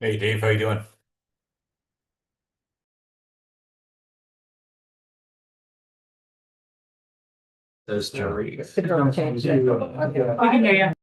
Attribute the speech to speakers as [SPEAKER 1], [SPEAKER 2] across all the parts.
[SPEAKER 1] Hey Dave, how you doing?
[SPEAKER 2] Those Jerry.
[SPEAKER 3] We can hear you.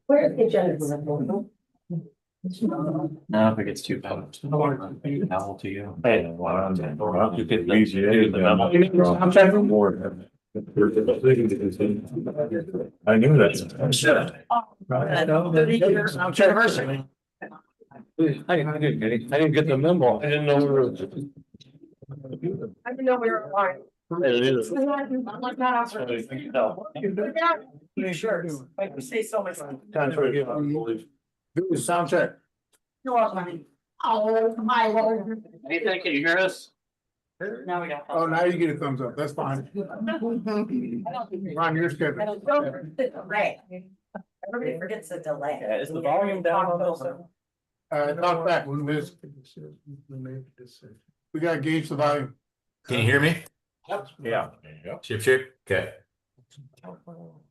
[SPEAKER 3] Where's the agenda?
[SPEAKER 2] No, if it gets too bad. Novel to you.
[SPEAKER 1] Hey,
[SPEAKER 2] You get the memo.
[SPEAKER 1] I'm checking more. I knew that.
[SPEAKER 2] Anniversary. I didn't get the memo. I didn't know we were.
[SPEAKER 3] I didn't know we were online.
[SPEAKER 2] It is.
[SPEAKER 3] Shirts. Like we say so much.
[SPEAKER 1] Do the sound check.
[SPEAKER 3] You're welcome. Oh, my Lord.
[SPEAKER 2] Anything, can you hear us?
[SPEAKER 3] Now we got.
[SPEAKER 1] Oh, now you get a thumbs up. That's fine. On your schedule.
[SPEAKER 3] Delay. Everybody forgets the delay.
[SPEAKER 2] Yeah, is the volume down on this?
[SPEAKER 1] Talk back when this. We gotta gauge the volume.
[SPEAKER 4] Can you hear me?
[SPEAKER 2] Yeah.
[SPEAKER 4] Chip, chip, okay.
[SPEAKER 2] All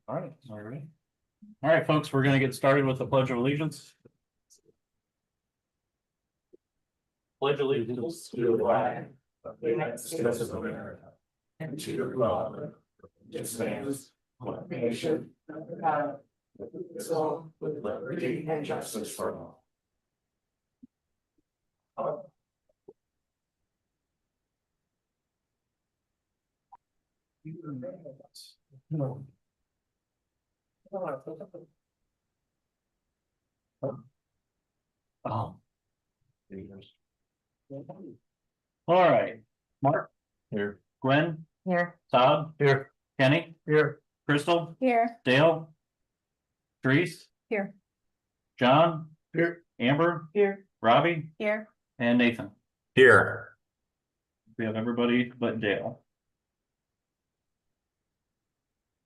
[SPEAKER 2] right, all right. All right, folks, we're gonna get started with the Pledge of Allegiance. Pledge allegiance to the flag of the United States of America and to the republic which stands one nation under God, indivisible, with liberty and justice for all. No. Oh. All right, Mark.
[SPEAKER 4] Here.
[SPEAKER 2] Gwen,
[SPEAKER 3] Here.
[SPEAKER 2] Todd.
[SPEAKER 4] Here.
[SPEAKER 2] Kenny.
[SPEAKER 1] Here.
[SPEAKER 2] Crystal.
[SPEAKER 3] Here.
[SPEAKER 2] Dale. Therese.
[SPEAKER 3] Here.
[SPEAKER 2] John.
[SPEAKER 1] Here.
[SPEAKER 2] Amber.
[SPEAKER 3] Here.
[SPEAKER 2] Robbie.
[SPEAKER 3] Here.
[SPEAKER 2] And Nathan.
[SPEAKER 4] Here.
[SPEAKER 2] We have everybody but Dale.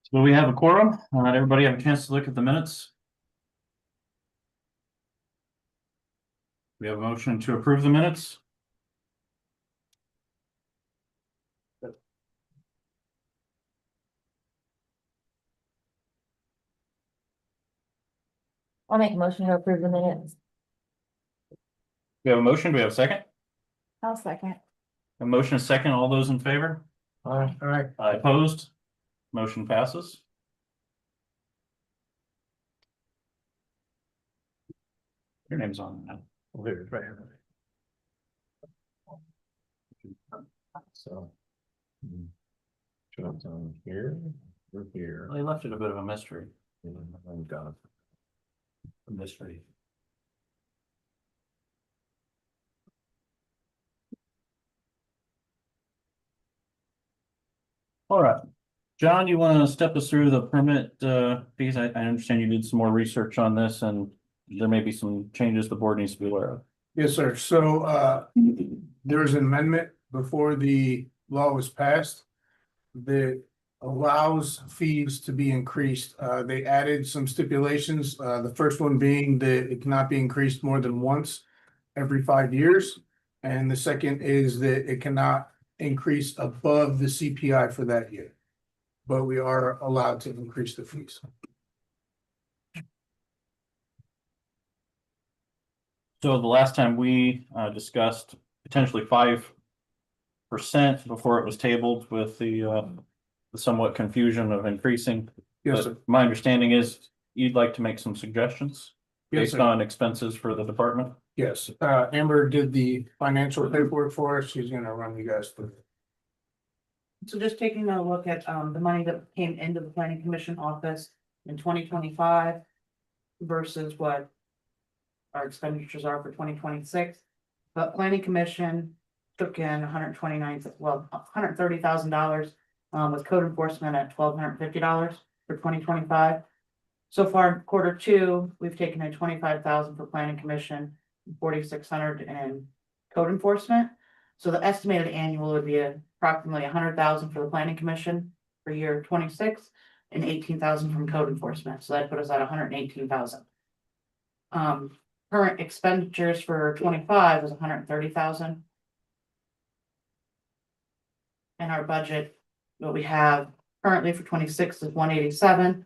[SPEAKER 2] So we have a quorum. Everybody have a chance to look at the minutes. We have a motion to approve the minutes.
[SPEAKER 5] I'll make a motion to approve the minutes.
[SPEAKER 2] We have a motion. Do we have a second?
[SPEAKER 5] I'll second.
[SPEAKER 2] A motion, a second. All those in favor?
[SPEAKER 1] All right.
[SPEAKER 2] Opposed? Motion passes. Your name's on now.
[SPEAKER 1] Here, right here.
[SPEAKER 4] So. Jump down here, we're here.
[SPEAKER 2] They left it a bit of a mystery.
[SPEAKER 4] I'm done.
[SPEAKER 2] A mystery. All right, John, you want to step us through the permit fees? I understand you did some more research on this and there may be some changes the board needs to be aware of.
[SPEAKER 1] Yes, sir. So there was an amendment before the law was passed that allows fees to be increased. They added some stipulations. The first one being that it cannot be increased more than once every 5 years. And the second is that it cannot increase above the CPI for that year. But we are allowed to increase the fees.
[SPEAKER 2] So the last time we discussed potentially 5% before it was tabled with the somewhat confusion of increasing.
[SPEAKER 1] Yes,
[SPEAKER 2] But
[SPEAKER 1] sir.
[SPEAKER 2] my understanding is you'd like to make some suggestions
[SPEAKER 1] Yes,
[SPEAKER 2] based
[SPEAKER 1] sir.
[SPEAKER 2] on expenses for the department.
[SPEAKER 1] Yes, Amber did the financial paperwork for us. She's gonna run you guys through.
[SPEAKER 6] So just taking a look at the money that came into the planning commission office in 2025 versus what our expenditures are for 2026. But planning commission took in $130,000 with code enforcement at $1,250 for 2025. So far in Q2, we've taken in $25,000 for planning commission, 4,600 in code enforcement. So the estimated annual would be approximately 100,000 for the planning commission for year 26 and 18,000 from code enforcement. So that put us at 118,000. Current expenditures for 25 was 130,000. And our budget, what we have currently for 26 is 187.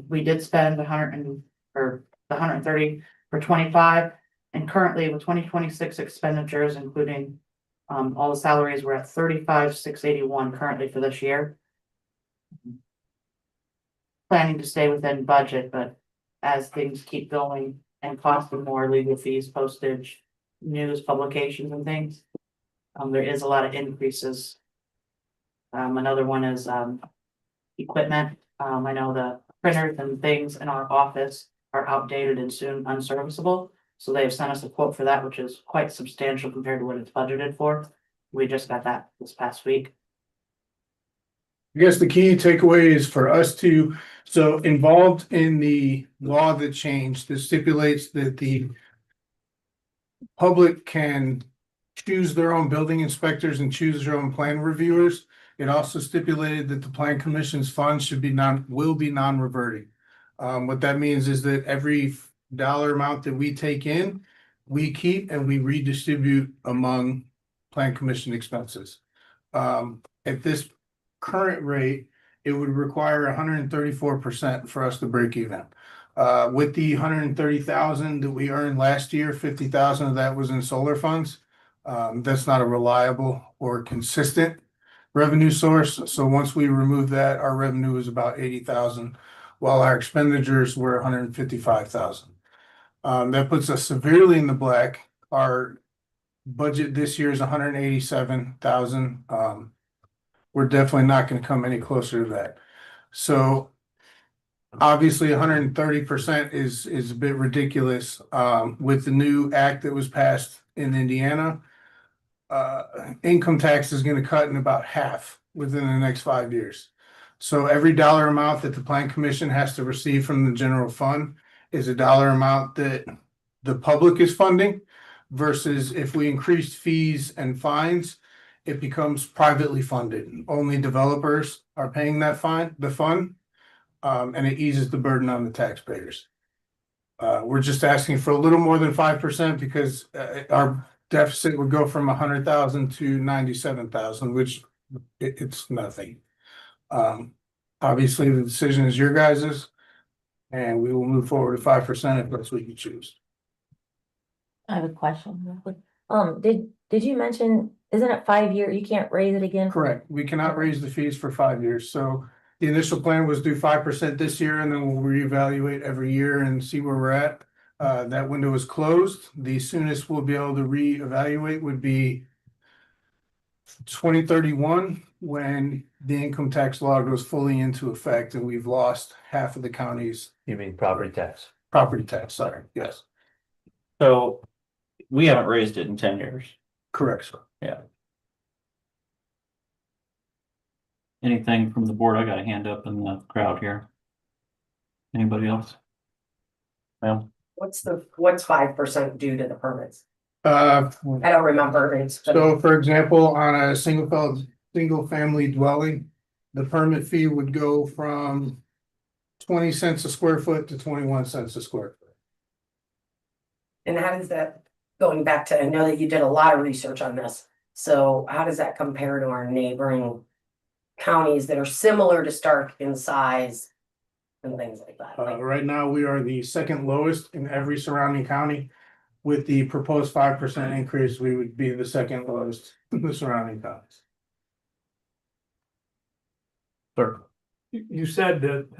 [SPEAKER 6] We did spend 130 for 25, and currently with 2026 expenditures, including all the salaries, we're at 35,681 currently for this year. Planning to stay within budget, but as things keep going and costing more legal fees, postage, news publications and things. There is a lot of increases. Another one is, equipment. I know the printers and things in our office are outdated and soon unserviceable. So they have sent us a quote for that, which is quite substantial compared to what it's budgeted for. We just got that this past week.
[SPEAKER 1] I guess the key takeaway is for us to, so involved in the law that changed, that stipulates that the public can choose their own building inspectors and choose their own plan reviewers. It also stipulated that the plan commission's funds will be non-reverting. What that means is that every dollar amount that we take in, we keep and we redistribute among plan commission expenses. At this current rate, it would require 134% for us to break even. With the 130,000 that we earned last year, 50,000 of that was in solar funds. That's not a reliable or consistent revenue source. So once we remove that, our revenue was about 80,000, while our expenditures were 155,000. That puts us severely in the black. Our budget this year is 187,000. We're definitely not going to come any closer to that. So obviously 130% is a bit ridiculous. With the new act that was passed in Indiana, income tax is going to cut in about half within the next 5 years. So every dollar amount that the plan commission has to receive from the general fund is a dollar amount that the public is funding, versus if we increase fees and fines, it becomes privately funded. Only developers are paying the fund, and it eases the burden on the taxpayers. We're just asking for a little more than 5% because our deficit would go from 100,000 to 97,000, which it's nothing. Obviously, the decision is your guys's, and we will move forward to 5% if that's what you choose.
[SPEAKER 5] I have a question. Real quick. Did you mention, isn't it 5 year? You can't raise it again?
[SPEAKER 1] Correct. We cannot raise the fees for 5 years. So the initial plan was do 5% this year, and then we'll reevaluate every year and see where we're at. That window is closed. The soonest we'll be able to reevaluate would be 2031, when the income tax law goes fully into effect and we've lost half of the county's
[SPEAKER 2] You mean property tax?
[SPEAKER 1] property tax. Sorry. Yes,
[SPEAKER 2] So we haven't raised it in 10 years.
[SPEAKER 1] correct, sir.
[SPEAKER 2] Anything from the board? I got a hand up in the crowd here. Anybody else? Ma'am?
[SPEAKER 3] What's 5% due to the permits?
[SPEAKER 1] Uh,
[SPEAKER 3] I don't remember. It's been-
[SPEAKER 1] So for example, on a single family dwelling, the permit fee would go from 20 cents a square foot to 21 cents a square foot.
[SPEAKER 3] And how does that, going back to, I know that you did a lot of research on this. So how does that compare to our neighboring counties that are similar to Stark in size and things like that?
[SPEAKER 1] Right now, we are the second lowest in every surrounding county. With the proposed 5% increase, we would be the second lowest in the surrounding counties.
[SPEAKER 2] Sir.
[SPEAKER 7] You said that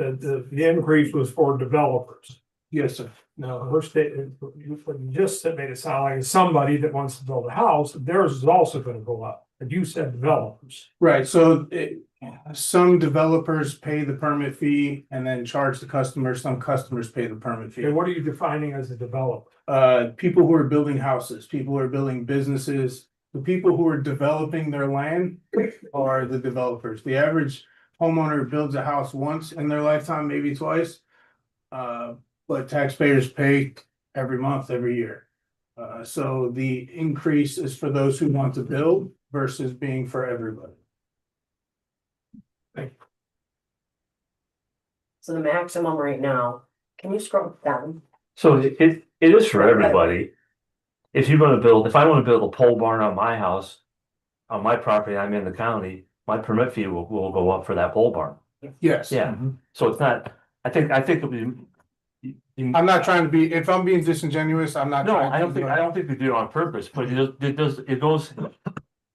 [SPEAKER 7] the increase was for developers.
[SPEAKER 1] Yes, sir.
[SPEAKER 7] Now, her statement, you just made it sound like somebody that wants to build a house, theirs is also gonna go up. And you said developers.
[SPEAKER 1] Right, so some developers pay the permit fee and then charge the customer. Some customers pay the permit fee.
[SPEAKER 7] And what are you defining as a developer?
[SPEAKER 1] People who are building houses, people who are building businesses, the people who are developing their land are the developers. The average homeowner builds a house once in their lifetime, maybe twice. But taxpayers pay every month, every year. So the increase is for those who want to build versus being for everybody.
[SPEAKER 3] So the maximum right now, can you scroll down?
[SPEAKER 8] So it is for everybody. If you're gonna build, if I wanna build a pole barn on my house, on my property, I'm in the county, my permit fee will go up for that pole barn.
[SPEAKER 1] Yes.
[SPEAKER 8] Yeah, so it's not, I think it would.
[SPEAKER 1] I'm not trying to be, if I'm being disingenuous, I'm not.
[SPEAKER 8] No,
[SPEAKER 1] trying to
[SPEAKER 8] I don't think we do it on purpose, but it goes.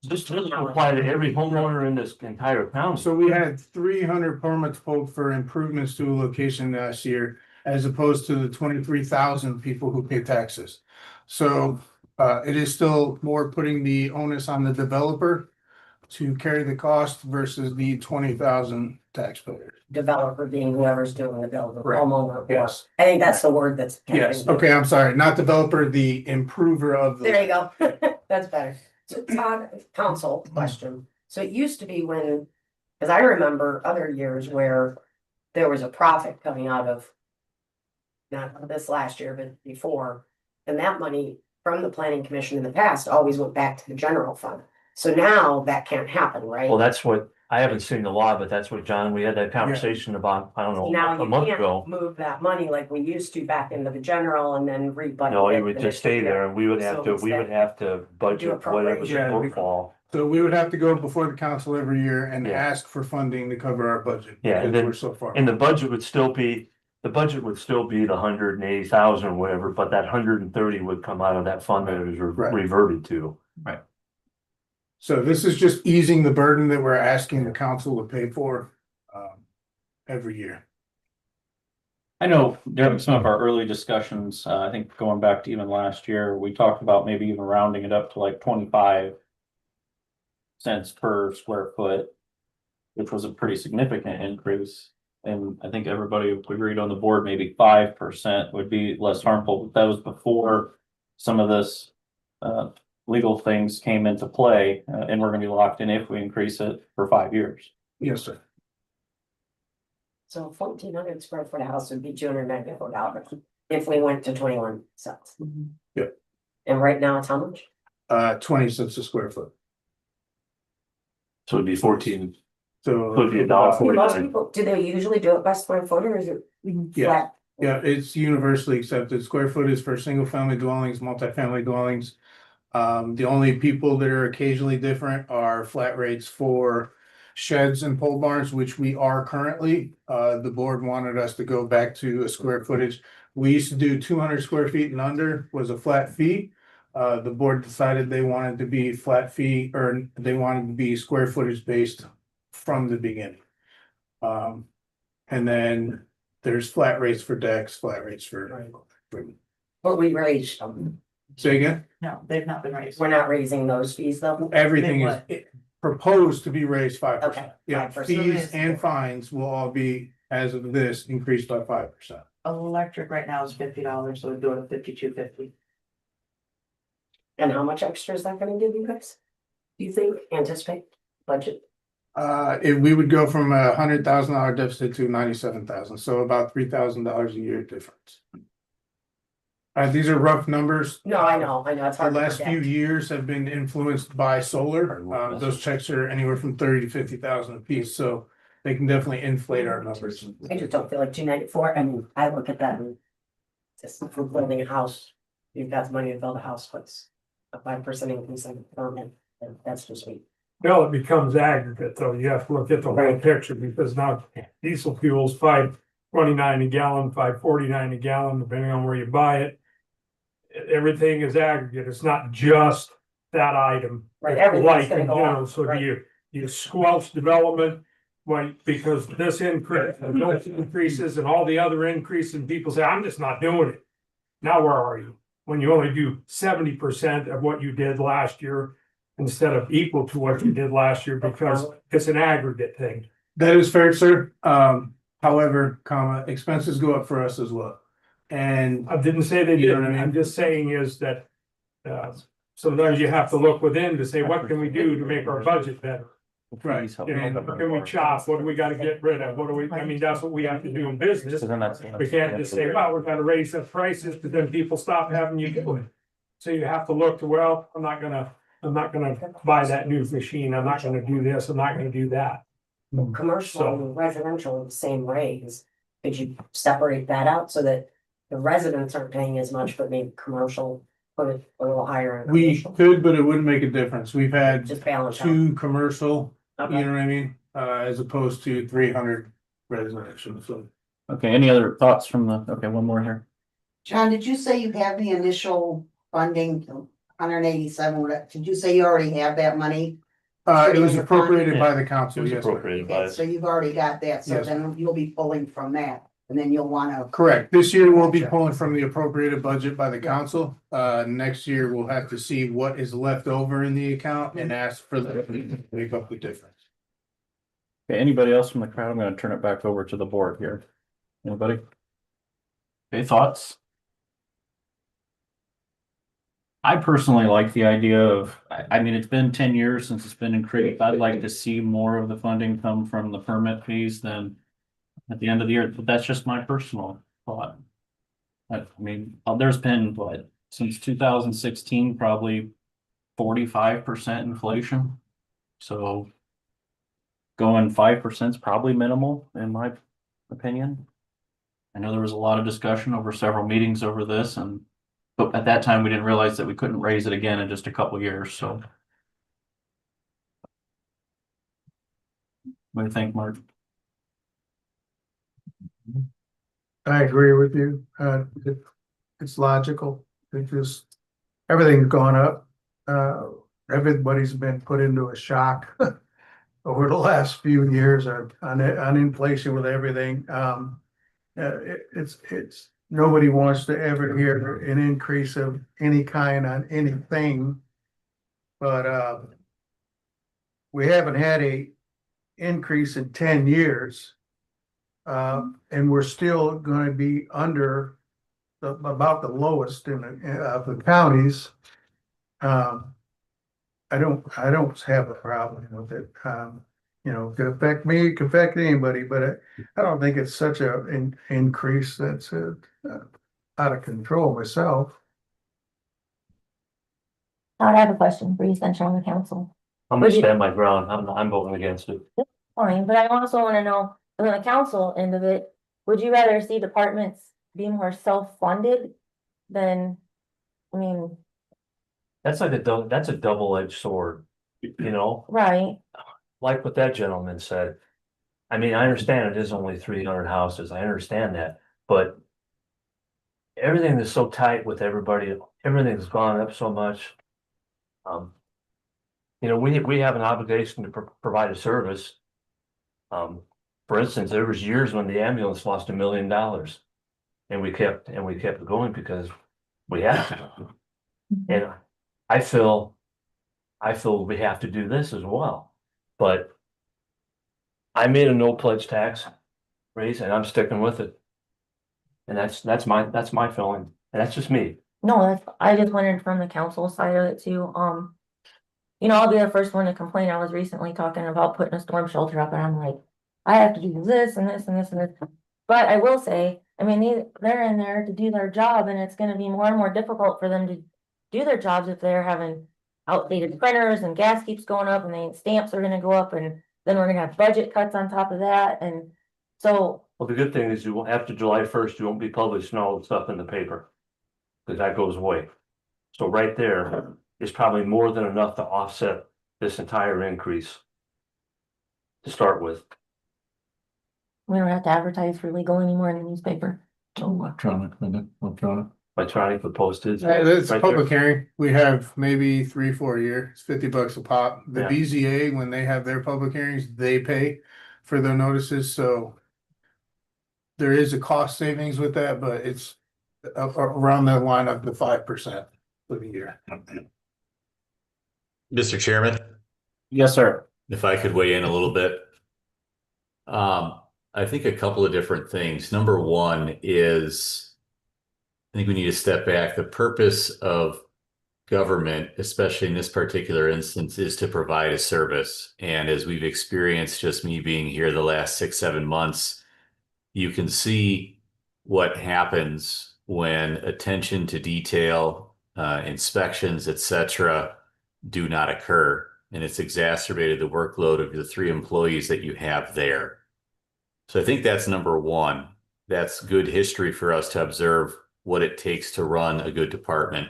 [SPEAKER 8] This doesn't apply to every homeowner in this entire county.
[SPEAKER 1] So we had 300 permits pulled for improvements to a location last year. as opposed to the 23,000 people who pay taxes. So it is still more putting the onus on the developer to carry the cost versus the 20,000 taxpayers.
[SPEAKER 3] Developer being whoever's doing the build, the
[SPEAKER 1] Correct.
[SPEAKER 3] homeowner. or-
[SPEAKER 1] Yes.
[SPEAKER 3] I think that's the word that's.
[SPEAKER 1] Yes, okay, I'm sorry, not developer, the improver of the.
[SPEAKER 3] There you go. That's better. So Todd, council question. So it used to be when, because I remember other years where there was a profit coming out of not this last year, but before, and that money from the planning commission in the past always went back to the general fund. So now that can't happen, right?
[SPEAKER 8] Well, that's what, I haven't seen the law, but that's what, John, we had that conversation about, I don't
[SPEAKER 3] So
[SPEAKER 8] know,
[SPEAKER 3] now
[SPEAKER 8] a
[SPEAKER 3] you
[SPEAKER 8] month
[SPEAKER 3] can't
[SPEAKER 8] ago.
[SPEAKER 3] move that money like we used to back into the general and then rebudget.
[SPEAKER 8] No,
[SPEAKER 3] it
[SPEAKER 8] it would
[SPEAKER 3] the
[SPEAKER 8] just
[SPEAKER 3] next
[SPEAKER 8] stay
[SPEAKER 3] year.
[SPEAKER 8] there and we would have
[SPEAKER 3] So
[SPEAKER 8] to, we would
[SPEAKER 3] instead,
[SPEAKER 8] have to budget whatever the
[SPEAKER 1] Yeah.
[SPEAKER 8] shortfall.
[SPEAKER 1] So we would have to go before the council every year and
[SPEAKER 8] Yeah.
[SPEAKER 1] ask for funding to cover our budget.
[SPEAKER 8] Yeah, and
[SPEAKER 1] because
[SPEAKER 8] then-
[SPEAKER 1] we're so far.
[SPEAKER 8] And the budget would still be, the 180,000 or whatever, but that 130 would come out of that fund that it was
[SPEAKER 1] Right.
[SPEAKER 8] reverted to.
[SPEAKER 1] So this is just easing the burden that we're asking the council to pay for every year.
[SPEAKER 2] I know during some of our early discussions, I think going back to even last year, we talked about maybe even rounding it up to like 25 cents per square foot, which was a pretty significant increase. And I think everybody agreed on the board, maybe 5% would be less harmful, but that was before some of this legal things came into play, and we're gonna be locked in if we increase it for 5 years.
[SPEAKER 1] Yes, sir.
[SPEAKER 3] So 1,400 square foot house would be $294 if we went to 21 cents.
[SPEAKER 1] Yep.
[SPEAKER 3] And right now it's how much?
[SPEAKER 1] 20 cents a square foot.
[SPEAKER 8] So it'd be 14.
[SPEAKER 1] So.
[SPEAKER 8] Could be $1.49.
[SPEAKER 3] Most people, do they usually do it by square foot or is it
[SPEAKER 1] Yeah.
[SPEAKER 3] flat?
[SPEAKER 1] Yeah, it's universally accepted. Square foot is for single family dwellings, multifamily dwellings. The only people that are occasionally different are flat rates for sheds and pole barns, which we are currently. The board wanted us to go back to a square footage. We used to do 200 square feet and under was a flat fee. The board decided they wanted to be flat fee, or they wanted to be square footage based from the beginning. And then there's flat rates for decks, flat rates for.
[SPEAKER 3] But we raised them.
[SPEAKER 1] Say again?
[SPEAKER 6] No, they've not been raised.
[SPEAKER 3] We're not raising those fees though.
[SPEAKER 1] Everything is
[SPEAKER 6] What?
[SPEAKER 1] proposed to be raised 5%.
[SPEAKER 3] Okay,
[SPEAKER 1] Yeah,
[SPEAKER 3] 5%.
[SPEAKER 1] fees and fines will all be, as of this, increased by 5%.
[SPEAKER 6] Electric right now is $50, so we'd do it at $52.50.
[SPEAKER 3] And how much extra is that gonna give you guys? Do you think, anticipate, budget?
[SPEAKER 1] If we would go from $100,000 deficit to 97,000, so about $3,000 a year difference. These are rough numbers.
[SPEAKER 3] No, I know, it's
[SPEAKER 1] The
[SPEAKER 3] hard to
[SPEAKER 1] last few
[SPEAKER 3] predict.
[SPEAKER 1] years have been influenced by solar. Those checks are anywhere from 30 to 50,000 a piece, so they can definitely inflate our numbers.
[SPEAKER 3] I just don't feel like 294, I mean, I look at that and. Just for building a house, you've got the money to build a house, what's a 5% increase in permit, and that's just me.
[SPEAKER 7] Well, it becomes aggregate, though. You have to look at the whole picture, because now diesel fuel's $5.29 a gallon, $5.49 a gallon, depending on where you buy it. Everything is aggregate. It's not just that item.
[SPEAKER 3] Right,
[SPEAKER 7] It's
[SPEAKER 3] everything's
[SPEAKER 7] like
[SPEAKER 3] gonna
[SPEAKER 7] in
[SPEAKER 3] go
[SPEAKER 7] general.
[SPEAKER 3] up,
[SPEAKER 7] So
[SPEAKER 3] right.
[SPEAKER 7] you squelch development, why, because this increase, and those increases and all the other increases, and people say, I'm just not doing it. Now, where are you? When you only do 70% of what you did last year instead of equal to what you did last year, because it's an aggregate thing.
[SPEAKER 1] That is fair, sir. However, expenses go up for us as well. And
[SPEAKER 7] I didn't say they
[SPEAKER 1] You know
[SPEAKER 7] didn't.
[SPEAKER 1] what I mean?
[SPEAKER 7] I'm just saying is that sometimes you have to look within to say, what can we do to make our budget better?
[SPEAKER 1] Right.
[SPEAKER 7] You know, can we chop? What do we gotta get rid of? What do we, I mean, that's what we have to do in business. We can't just say, well, we're gonna raise the prices, but then people stop having you do it. So you have to look to, well, I'm not gonna buy that new machine. I'm not gonna do this. I'm not gonna do that.
[SPEAKER 3] Commercial
[SPEAKER 7] So-
[SPEAKER 3] and residential, the same raise, could you separate that out so that the residents aren't paying as much, but maybe commercial, put it a little higher? in
[SPEAKER 1] we
[SPEAKER 3] commercial?
[SPEAKER 1] could, but it wouldn't make a difference. We've had
[SPEAKER 3] Just balance out.
[SPEAKER 1] 2 commercial, you
[SPEAKER 3] Okay.
[SPEAKER 1] know what I mean? As opposed to 300 residential, so.
[SPEAKER 2] Okay, any other thoughts from one more here?
[SPEAKER 9] John, did you say you have the initial funding, 187? Did you say you already have that money?
[SPEAKER 1] It was appropriated by the
[SPEAKER 8] It
[SPEAKER 1] council,
[SPEAKER 8] was
[SPEAKER 1] yes, sir.
[SPEAKER 8] appropriated by
[SPEAKER 9] Okay, so you've already got that, so
[SPEAKER 1] Yes.
[SPEAKER 9] then you'll be pulling from that. and then you'll wanna,
[SPEAKER 1] Correct. This year we'll be pulling from the appropriated budget by the council. Next year we'll have to see what is left over in the account and ask for the, make up the difference.
[SPEAKER 10] Okay, anybody else from the crowd? I'm gonna turn it back over to the board here. Anybody? Okay, thoughts? I personally like the idea of, I mean, it's been 10 years since it's been increased. I'd like to see more of the funding come from the permit fees than at the end of the year, but that's just my personal thought. I mean, there's been what, since 2016, probably 45% inflation. So going 5% is probably minimal in my opinion. I know there was a lot of discussion over several meetings over this, and but at that time we didn't realize that we couldn't raise it again in just a couple years. So what do you think, Mark?
[SPEAKER 1] I agree with you. It's logical. It just, everything's gone up. Everybody's been put into a shock over the last few years on inflation with everything. It's, nobody wants to ever hear an increase of any kind on anything. But, we haven't had a increase in 10 years. And we're still gonna be under about the lowest in the counties. I don't have a problem with it. You know, could affect me, it could affect anybody, but I don't think it's such an increase that's out of control myself.
[SPEAKER 5] I have a question for you, since you're on the council.
[SPEAKER 8] I'm gonna stand my ground. I'm voting against it.
[SPEAKER 5] Fine, but I also wanna know, on the council end of it, would you rather see departments be more self-funded than, I mean,
[SPEAKER 8] That's like that's a double-edged sword, you know,
[SPEAKER 5] right?
[SPEAKER 8] like what that gentleman said. I mean, I understand it is only 300 houses. I understand that, but everything is so tight with everybody. Everything's gone up so much. You know, we have an obligation to provide a service. For instance, there was years when the ambulance lost $1 million, and we kept it going because we had to. And I feel we have to do this as well, but I made a no pledge tax raise and I'm sticking with it. And that's my feeling, and that's just me.
[SPEAKER 5] No, I just wondered from the council side of it too, you know, I'll be the first one to complain. I was recently talking about putting a storm shelter up and I'm like, I have to do this and this and this and this. But I will say, I mean, they're in there to do their job and it's gonna be more and more difficult for them to do their jobs if they're having outdated printers and gas keeps going up and the stamps are gonna go up and then we're gonna have budget cuts on top of that, and so.
[SPEAKER 8] Well, the good thing is you won't, after July 1st, you won't be publishing all the stuff in the paper. Because that goes away. So right there is probably more than enough to offset this entire increase. To start with.
[SPEAKER 5] We don't have to advertise for legal anymore in the newspaper.
[SPEAKER 10] Electronic.
[SPEAKER 8] Electronic with postage.
[SPEAKER 1] It's a
[SPEAKER 8] Right
[SPEAKER 1] public
[SPEAKER 8] there.
[SPEAKER 1] hearing. We have maybe 3-4 a year. It's $50 a pop. The
[SPEAKER 8] Yeah.
[SPEAKER 1] BZA, when they have their public hearings, they pay for their notices, so. There is a cost savings with that, but it's around that line of the 5% for the year.
[SPEAKER 4] Mr. Chairman,
[SPEAKER 10] Yes, sir.
[SPEAKER 4] if I could weigh in a little bit. I think a couple of different things. Number one is, I think we need to step back. The purpose of government, especially in this particular instance, is to provide a service. And as we've experienced, just me being here the last 6-7 months, you can see what happens when attention to detail, inspections, etc., do not occur. And it's exacerbated the workload of the 3 employees that you have there. So I think that's number one. That's good history for us to observe what it takes to run a good department.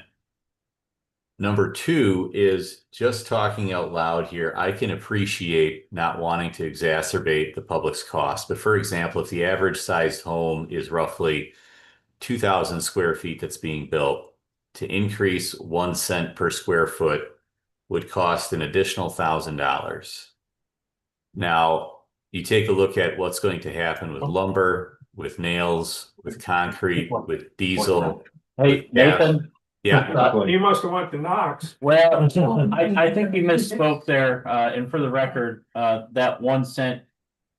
[SPEAKER 4] Number two is just talking out loud here. I can appreciate not wanting to exacerbate the public's cost. But for example, if the average sized home is roughly 2,000 square feet that's being built, to increase 1 cent per square foot would cost an additional $1,000. Now, you take a look at what's going to happen with lumber, with nails, with concrete, with diesel.
[SPEAKER 10] Hey, Nathan.
[SPEAKER 4] Yeah,
[SPEAKER 7] You must have went to Knox.
[SPEAKER 10] Well, I think you misspoke there, and for the record, that 1 cent,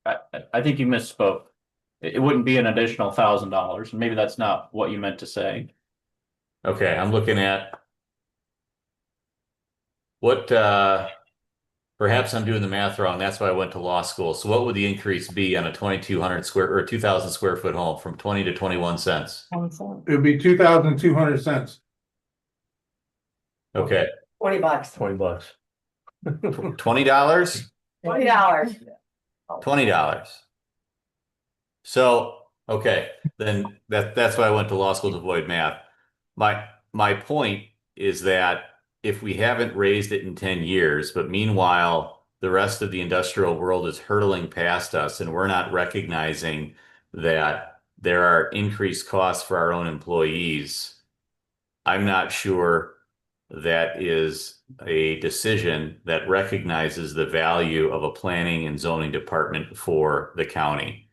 [SPEAKER 10] I think you misspoke. It wouldn't be an additional $1,000, maybe that's not what you meant to say.
[SPEAKER 4] okay, I'm looking at what, perhaps I'm doing the math wrong. That's why I went to law school. So what would the increase be on a 2,200 square or 2,000 square foot home from 20 to 21 cents?
[SPEAKER 1] It would be 2,200 cents.
[SPEAKER 4] Okay,
[SPEAKER 3] $20.
[SPEAKER 8] $20.
[SPEAKER 4] $20?
[SPEAKER 3] $20.
[SPEAKER 4] $20. So, okay, then that's why I went to law school to avoid math. My point is that if we haven't raised it in 10 years, but meanwhile, the rest of the industrial world is hurtling past us and we're not recognizing that there are increased costs for our own employees, I'm not sure that is a decision that recognizes the value of a planning and zoning department for the county.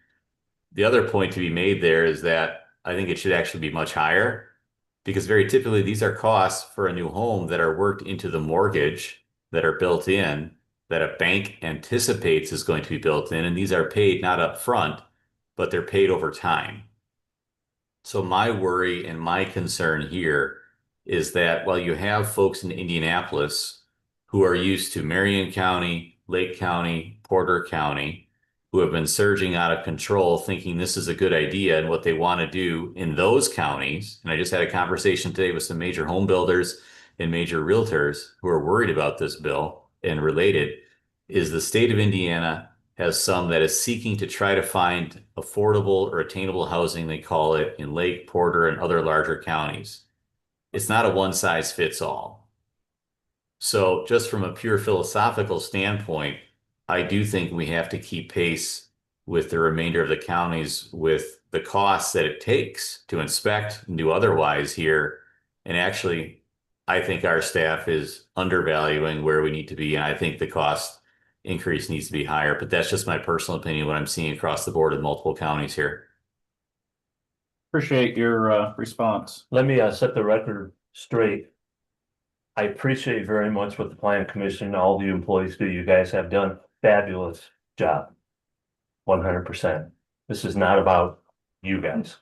[SPEAKER 4] The other point to be made there is that I think it should actually be much higher because very typically these are costs for a new home that are worked into the mortgage that are built in, that a bank anticipates is going to be built in, and these are paid not up front, but they're paid over time. So my worry and my concern here is that while you have folks in Indianapolis who are used to Marion County, Lake County, Porter County, who have been surging out of control, thinking this is a good idea and what they want to do in those counties. And I just had a conversation today with some major home builders and major realtors who are worried about this bill and related, is the state of Indiana has some that is seeking to try to find affordable or attainable housing, they call it, in Lake, Porter, and other larger counties. It's not a one size fits all. So just from a pure philosophical standpoint, I do think we have to keep pace with the remainder of the counties with the costs that it takes to inspect and do otherwise here. And actually, I think our staff is undervaluing where we need to be. And I think the cost increase needs to be higher, but that's just my personal opinion, what I'm seeing across the board in multiple counties here.
[SPEAKER 10] Appreciate your, response.
[SPEAKER 8] Let me set the record straight. I appreciate very much what the planning commission and all the employees do. You guys have done fabulous job. 100%. This is not about you guys.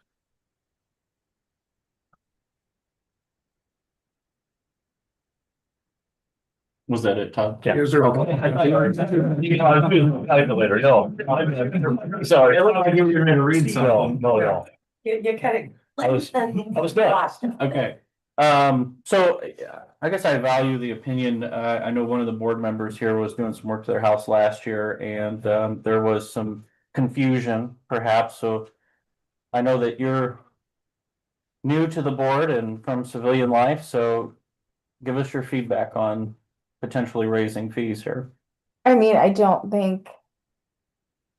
[SPEAKER 10] Was that it, Todd?
[SPEAKER 8] Yeah.
[SPEAKER 1] Is there a-
[SPEAKER 8] You can later. No. Sorry.
[SPEAKER 10] It looked like you were gonna read something.
[SPEAKER 8] No.
[SPEAKER 3] You kind
[SPEAKER 8] I was
[SPEAKER 3] of.
[SPEAKER 10] Okay, so I guess I value the opinion. I know one of the board members here was doing some work to their house last year and there was some confusion perhaps, so I know that you're new to the board and from civilian life, so give us your feedback on potentially raising fees here.
[SPEAKER 11] I mean, I don't think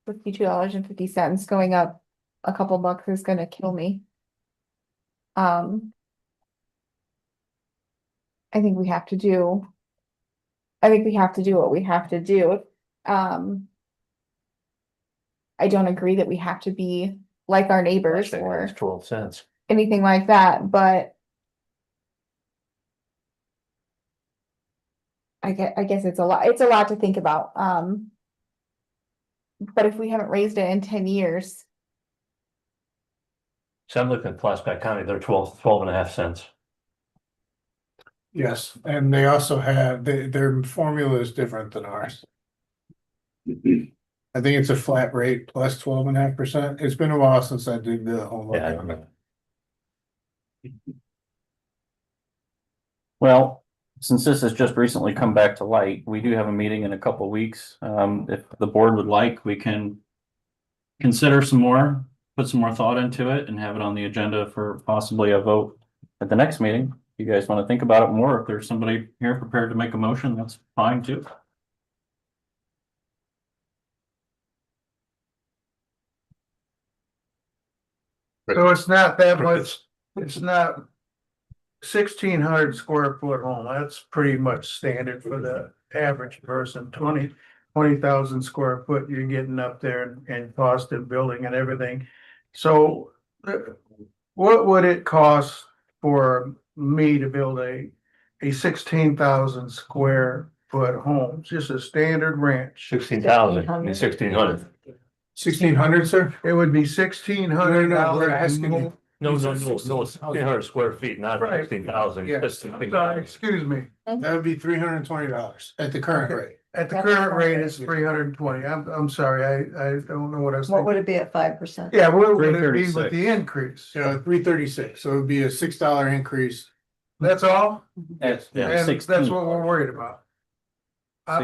[SPEAKER 11] $52.50 going up a couple bucks is gonna kill me. I think we have to do. I think we have to do what we have to do. I don't agree that we have to be like our neighbors or
[SPEAKER 8] 12 cents.
[SPEAKER 11] anything like that, but. I guess it's a lot to think about, but if we haven't raised it in 10 years.
[SPEAKER 8] So I'm looking at Prospect County, they're 12.5 cents.
[SPEAKER 1] Yes, and they also have, their formula is different than ours. I think it's a flat rate plus 12.5%. It's been a while since I did the homework.
[SPEAKER 8] Yeah, I don't know.
[SPEAKER 10] Well, since this has just recently come back to light, we do have a meeting in a couple of weeks. If the board would like, we can consider some more, put some more thought into it and have it on the agenda for possibly a vote at the next meeting. If you guys want to think about it more, if there's somebody here prepared to make a motion, that's fine too.
[SPEAKER 12] So it's not that much, it's not 1,600 square foot home, that's pretty much standard for the average person. 20,000 square foot, you're getting up there and cost of building and everything. So what would it cost for me to build a 16,000 square foot home, just a standard ranch?
[SPEAKER 8] 16,000, I mean 1,600.
[SPEAKER 1] 1,600, sir?
[SPEAKER 12] It would be $1,600.
[SPEAKER 1] we're asking you.
[SPEAKER 8] No, no, no, no, it's 1,600 square feet, not
[SPEAKER 12] Right.
[SPEAKER 8] 16,000.
[SPEAKER 1] Yeah.
[SPEAKER 8] Just
[SPEAKER 12] Sorry, excuse me.
[SPEAKER 1] That would be $320 at the current rate.
[SPEAKER 12] At the current rate, it's 320. I'm sorry, I don't know what I was
[SPEAKER 9] What
[SPEAKER 12] thinking.
[SPEAKER 9] would it be at 5%?
[SPEAKER 12] Yeah, what would it be with
[SPEAKER 10] 336.
[SPEAKER 12] the increase?
[SPEAKER 1] So 336, so it would be a $6 increase.
[SPEAKER 12] That's all?
[SPEAKER 10] That's, yeah,
[SPEAKER 12] And that's
[SPEAKER 10] 16.
[SPEAKER 12] what we're worried about.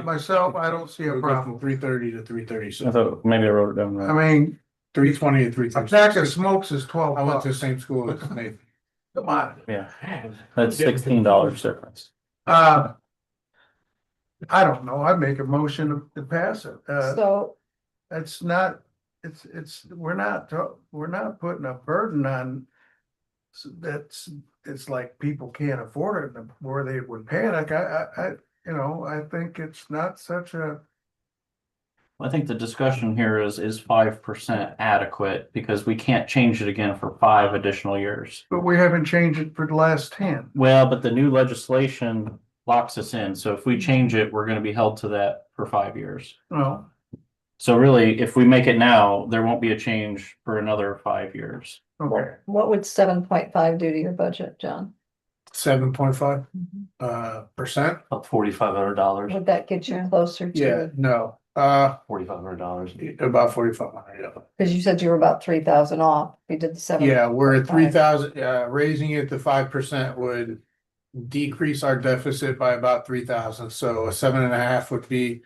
[SPEAKER 12] Myself, I don't see a
[SPEAKER 1] It would go from
[SPEAKER 12] problem.
[SPEAKER 1] 330 to
[SPEAKER 10] I
[SPEAKER 1] 336,
[SPEAKER 10] thought maybe I wrote it down
[SPEAKER 12] I
[SPEAKER 10] wrong.
[SPEAKER 12] mean,
[SPEAKER 1] 320 to
[SPEAKER 12] a
[SPEAKER 1] 336.
[SPEAKER 12] pack of smokes is 12
[SPEAKER 1] I went to the
[SPEAKER 12] bucks.
[SPEAKER 1] same school as Nathan.
[SPEAKER 12] Come on.
[SPEAKER 10] Yeah, that's $16 difference.
[SPEAKER 12] I don't know. I'd make a motion to pass it.
[SPEAKER 9] So,
[SPEAKER 12] It's not, we're not putting a burden on. It's like people can't afford it where they would panic. I think it's not such a.
[SPEAKER 10] I think the discussion here is 5% adequate because we can't change it again for 5 additional years.
[SPEAKER 12] But we haven't changed it for the last 10.
[SPEAKER 10] Well, but the new legislation locks us in. So if we change it, we're gonna be held to that for 5 years.
[SPEAKER 12] Well,
[SPEAKER 10] So really, if we make it now, there won't be a change for another 5 years.
[SPEAKER 12] okay.
[SPEAKER 9] what would 7.5 do to your budget, John?
[SPEAKER 1] 7.5 percent.
[SPEAKER 8] About $4,500,
[SPEAKER 9] Would that get you closer
[SPEAKER 1] Yeah,
[SPEAKER 9] to,
[SPEAKER 1] no,
[SPEAKER 8] $4,500.
[SPEAKER 1] about 4,500. Yeah.
[SPEAKER 9] because you said you were about 3,000 off, we did the 7.
[SPEAKER 1] Yeah, we're at 3,000, raising it to 5% would decrease our deficit by about 3,000. So a 7.5 would be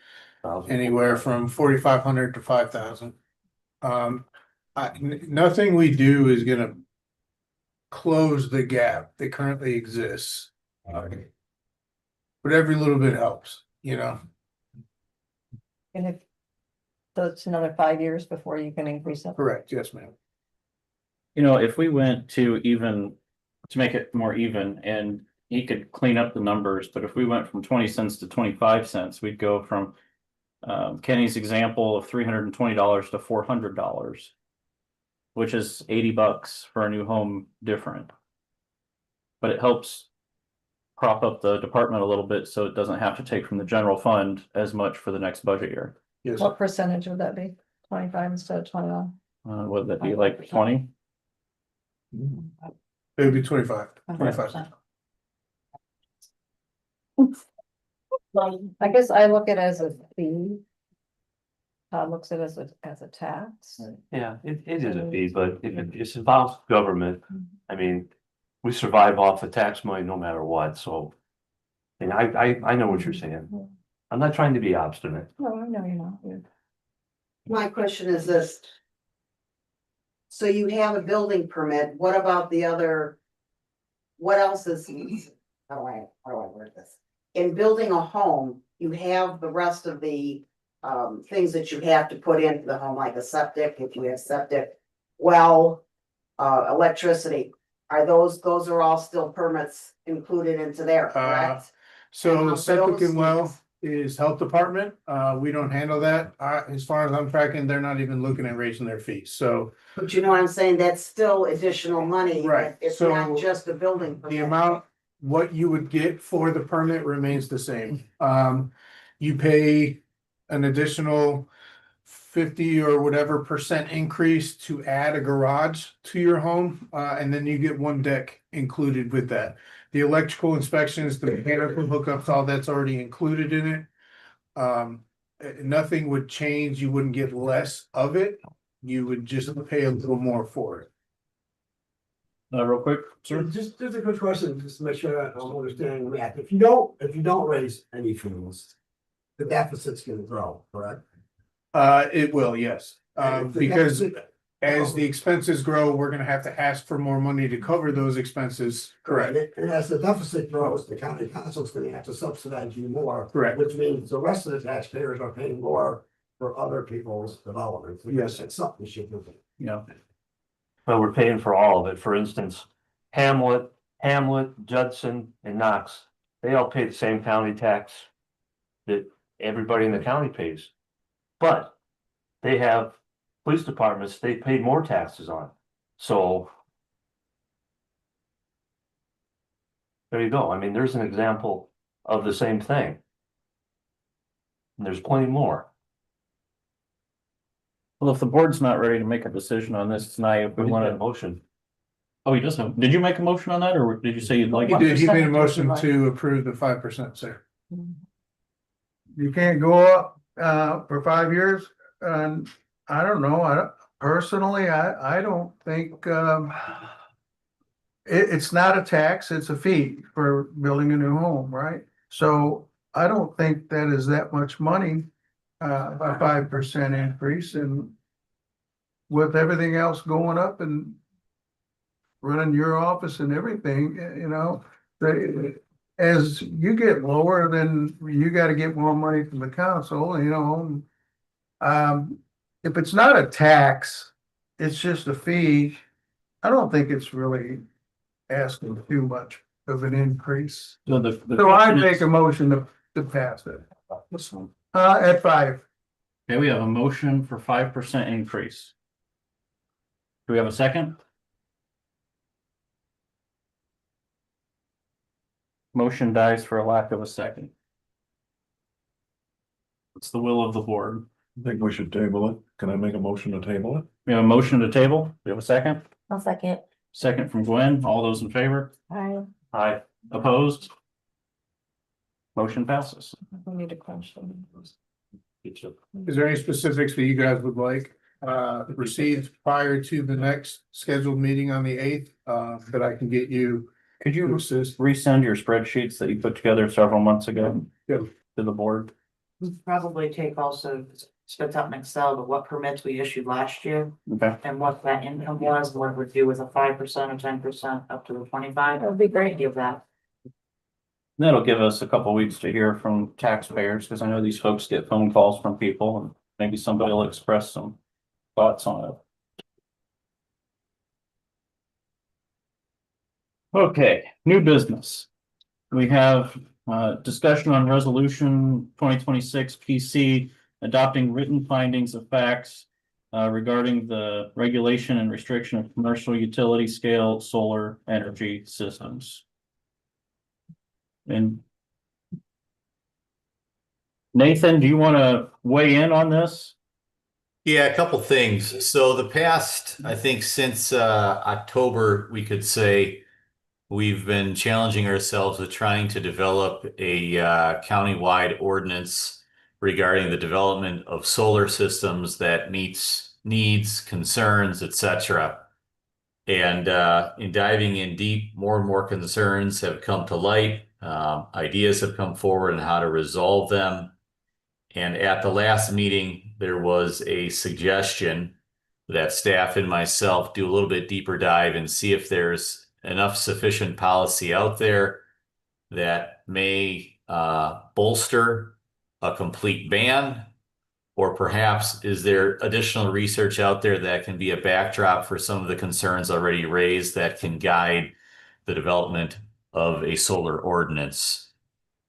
[SPEAKER 1] anywhere from 4,500 to 5,000. Nothing we do is gonna close the gap that currently exists. But every little bit helps, you know?
[SPEAKER 9] And if, so it's another 5 years before you can increase it.
[SPEAKER 1] Correct, yes, ma'am.
[SPEAKER 10] You know, if we went to make it more even, and he could clean up the numbers, but if we went from 20 cents to 25 cents, we'd go from Kenny's example of $320 to $400, which is $80 for a new home different. But it helps prop up the department a little bit so it doesn't have to take from the general fund as much for the next budget year.
[SPEAKER 1] Yes,
[SPEAKER 9] What percentage would that be? 25 instead of 21?
[SPEAKER 10] Would that be like 20?
[SPEAKER 1] it would be 25. 25.
[SPEAKER 9] I guess I look at it as a fee. Todd looks at it as a tax.
[SPEAKER 8] Yeah, it is a fee, but if it's about government, I mean, we survive off the tax money no matter what, so. And I know what you're saying. I'm not trying to be obstinate.
[SPEAKER 9] No, I know you're not. You're-
[SPEAKER 13] My question is this. So you have a building permit, what about the other? What else is, how do I word this? In building a home, you have the rest of the things that you have to put into the home, like a septic, if you have septic. Well, electricity, those are all still permits included into there, correct?
[SPEAKER 1] So
[SPEAKER 13] And
[SPEAKER 1] septic
[SPEAKER 13] those
[SPEAKER 1] and well is health department. We don't handle that. As far as I'm tracking, they're not even looking at raising their fees. So
[SPEAKER 13] But you know what I'm saying, that's still additional money.
[SPEAKER 1] Right,
[SPEAKER 13] It's
[SPEAKER 1] so
[SPEAKER 13] not just a building.
[SPEAKER 1] the
[SPEAKER 13] permit.
[SPEAKER 1] amount, what you would get for the permit remains the same. You pay an additional 50 or whatever percent increase to add a garage to your home, and then you get one deck included with that. The electrical inspections, the mechanical hookups, all that's already included in it. Nothing would change. You wouldn't get less of it. You would just pay a little more for it.
[SPEAKER 10] Real quick,
[SPEAKER 2] So
[SPEAKER 10] sir.
[SPEAKER 2] just a quick question, just to make sure I'm understanding the math. If you don't raise any fees, the deficit's gonna grow, correct?
[SPEAKER 1] It will, yes.
[SPEAKER 2] And if the
[SPEAKER 1] Because
[SPEAKER 2] deficit-
[SPEAKER 1] as the expenses grow, we're gonna have to ask for more money to cover those expenses. Correct.
[SPEAKER 2] And as the deficit grows, the county council's gonna have to subsidize you more.
[SPEAKER 1] Correct.
[SPEAKER 2] Which means the rest of the taxpayers are paying more for other people's development.
[SPEAKER 1] Yes.
[SPEAKER 2] It's something you should do.
[SPEAKER 10] Yeah.
[SPEAKER 8] Well, we're paying for all of it. For instance, Hamlet, Judson, and Knox, they all pay the same county tax that everybody in the county pays. But they have police departments, they paid more taxes on. So. There you go. I mean, there's an example of the same thing. And there's plenty more.
[SPEAKER 10] Well, if the board's not ready to make a decision on this tonight, if we
[SPEAKER 8] We want a
[SPEAKER 10] wanna,
[SPEAKER 8] motion.
[SPEAKER 10] oh, he does have, did you make a motion on that, or did you say you'd like?
[SPEAKER 1] He did, he made a
[SPEAKER 3] 1%
[SPEAKER 1] motion
[SPEAKER 3] like-
[SPEAKER 1] to approve the 5%, sir.
[SPEAKER 12] You can't go up, for 5 years, and I don't know, personally, I don't think, it's not a tax, it's a fee for building a new home, right? So I don't think that is that much money, a 5% increase, and with everything else going up and running your office and everything, you know, as you get lower, then you gotta get more money from the council, you know. If it's not a tax, it's just a fee, I don't think it's really asking too much of an increase.
[SPEAKER 10] So
[SPEAKER 12] So I make a motion to pass it. At 5.
[SPEAKER 10] Okay, we have a motion for 5% increase. Do we have a second? Motion dies for a lack of a second. It's the will of the board.
[SPEAKER 2] I think we should table it. Can I make a motion to table it?
[SPEAKER 10] We have a motion to table. We have a second.
[SPEAKER 5] I'll second.
[SPEAKER 10] Second from Gwen. All those in favor?
[SPEAKER 8] Aye.
[SPEAKER 10] Opposed? Motion passes.
[SPEAKER 11] We need a question.
[SPEAKER 1] Is there any specifics that you guys would like received prior to the next scheduled meeting on the 8th that I can get you?
[SPEAKER 10] Could you
[SPEAKER 1] to assist?
[SPEAKER 10] resend your spreadsheets that you put together several months ago?
[SPEAKER 1] Yep.
[SPEAKER 10] To the board?
[SPEAKER 6] Probably take also, spits out in Excel, the what permits we issued last year
[SPEAKER 10] Okay.
[SPEAKER 6] and what that income was, what it would do with a 5% or 10% up to the 25.
[SPEAKER 11] That would be great.
[SPEAKER 6] Give that.
[SPEAKER 10] That'll give us a couple weeks to hear from taxpayers, because I know these folks get phone calls from people, and maybe somebody will express some thoughts on it. Okay, new business. We have discussion on resolution 2026 PC adopting written findings of facts regarding the regulation and restriction of commercial utility scale solar energy systems. And Nathan, do you want to weigh in on this?
[SPEAKER 4] Yeah, a couple things. So the past, I think since October, we could say we've been challenging ourselves with trying to develop a countywide ordinance regarding the development of solar systems that meets needs, concerns, etc. And in diving in deep, more and more concerns have come to light. Ideas have come forward on how to resolve them. And at the last meeting, there was a suggestion that staff and myself do a little bit deeper dive and see if there's enough sufficient policy out there that may bolster a complete ban, or perhaps is there additional research out there that can be a backdrop for some of the concerns already raised that can guide the development of a solar ordinance.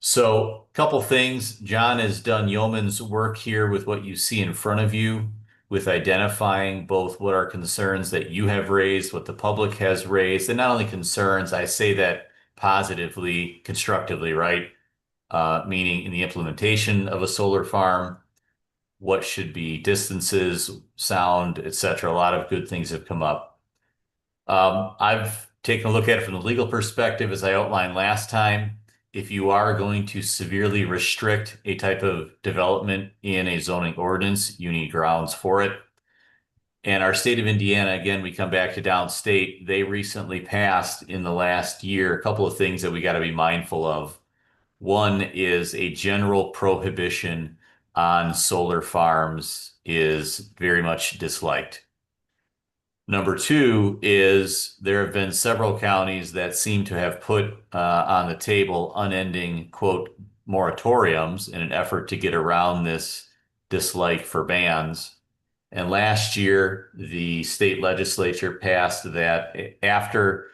[SPEAKER 4] So a couple things. John has done yeoman's work here with what you see in front of you, with identifying both what are concerns that you have raised, what the public has raised, and not only concerns, I say that positively, constructively, right? Meaning in the implementation of a solar farm, what should be distances, sound, etc. A lot of good things have come up. I've taken a look at it from the legal perspective, as I outlined last time. If you are going to severely restrict a type of development in a zoning ordinance, you need grounds for it. And our state of Indiana, again, we come back to downstate, they recently passed in the last year a couple of things that we got to be mindful of. One is a general prohibition on solar farms is very much disliked. Number two is there have been several counties that seem to have put on the table unending, quote, moratoriums in an effort to get around this dislike for bans. And last year, the state legislature passed that after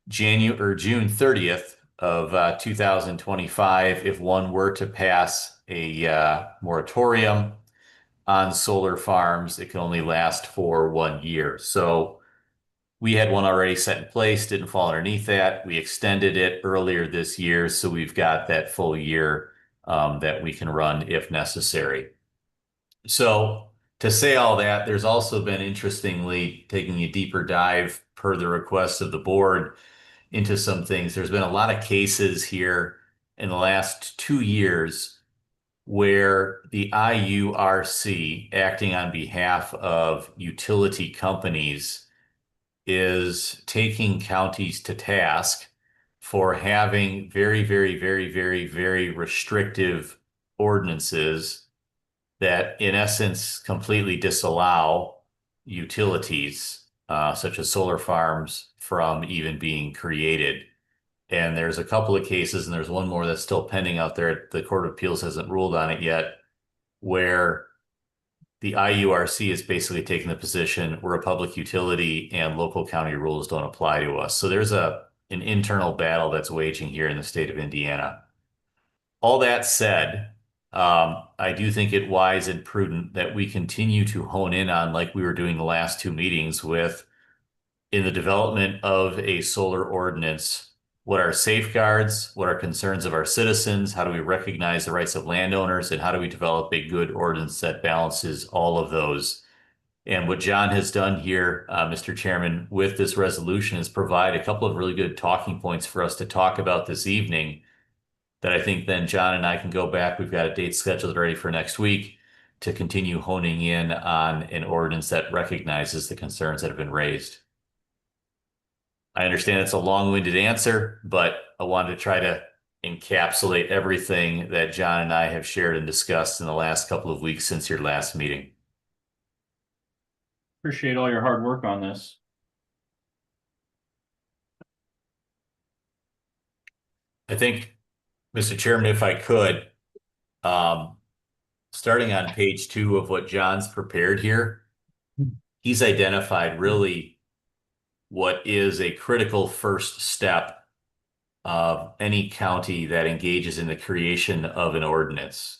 [SPEAKER 4] June 30th of 2025, if one were to pass a moratorium on solar farms, it can only last for 1 year. So we had one already set in place, didn't fall underneath that. We extended it earlier this year, so we've got that full year that we can run if necessary. So to say all that, there's also been, interestingly, taking a deeper dive per the request of the board into some things. There's been a lot of cases here in the last 2 years where the IURC, acting on behalf of utility companies, is taking counties to task for having very, very, very, very, very restrictive ordinances that in essence completely disallow utilities, such as solar farms, from even being created. And there's a couple of cases, and there's one more that's still pending out there. The Court of Appeals hasn't ruled on it yet, where the IURC is basically taking the position we're a public utility and local county rules don't apply to us. So there's an internal battle that's waging here in the state of Indiana. All that said, I do think it wise and prudent that we continue to hone in on, like we were doing the last two meetings with, in the development of a solar ordinance, what are safeguards, what are concerns of our citizens, how do we recognize the rights of landowners, and how do we develop a good ordinance that balances all of those. And what John has done here, Mr. Chairman, with this resolution is provide a couple of really good talking points for us to talk about this evening that I think then John and I can go back. We've got a date scheduled already for next week to continue honing in on an ordinance that recognizes the concerns that have been raised. I understand it's a long-winded answer, but I wanted to try to encapsulate everything that John and I have shared and discussed in the last couple of weeks since your last meeting.
[SPEAKER 10] Appreciate all your hard work on this.
[SPEAKER 4] I think, Mr. Chairman, if I could, starting on page 2 of what John's prepared here, he's identified really what is a critical first step of any county that engages in the creation of an ordinance.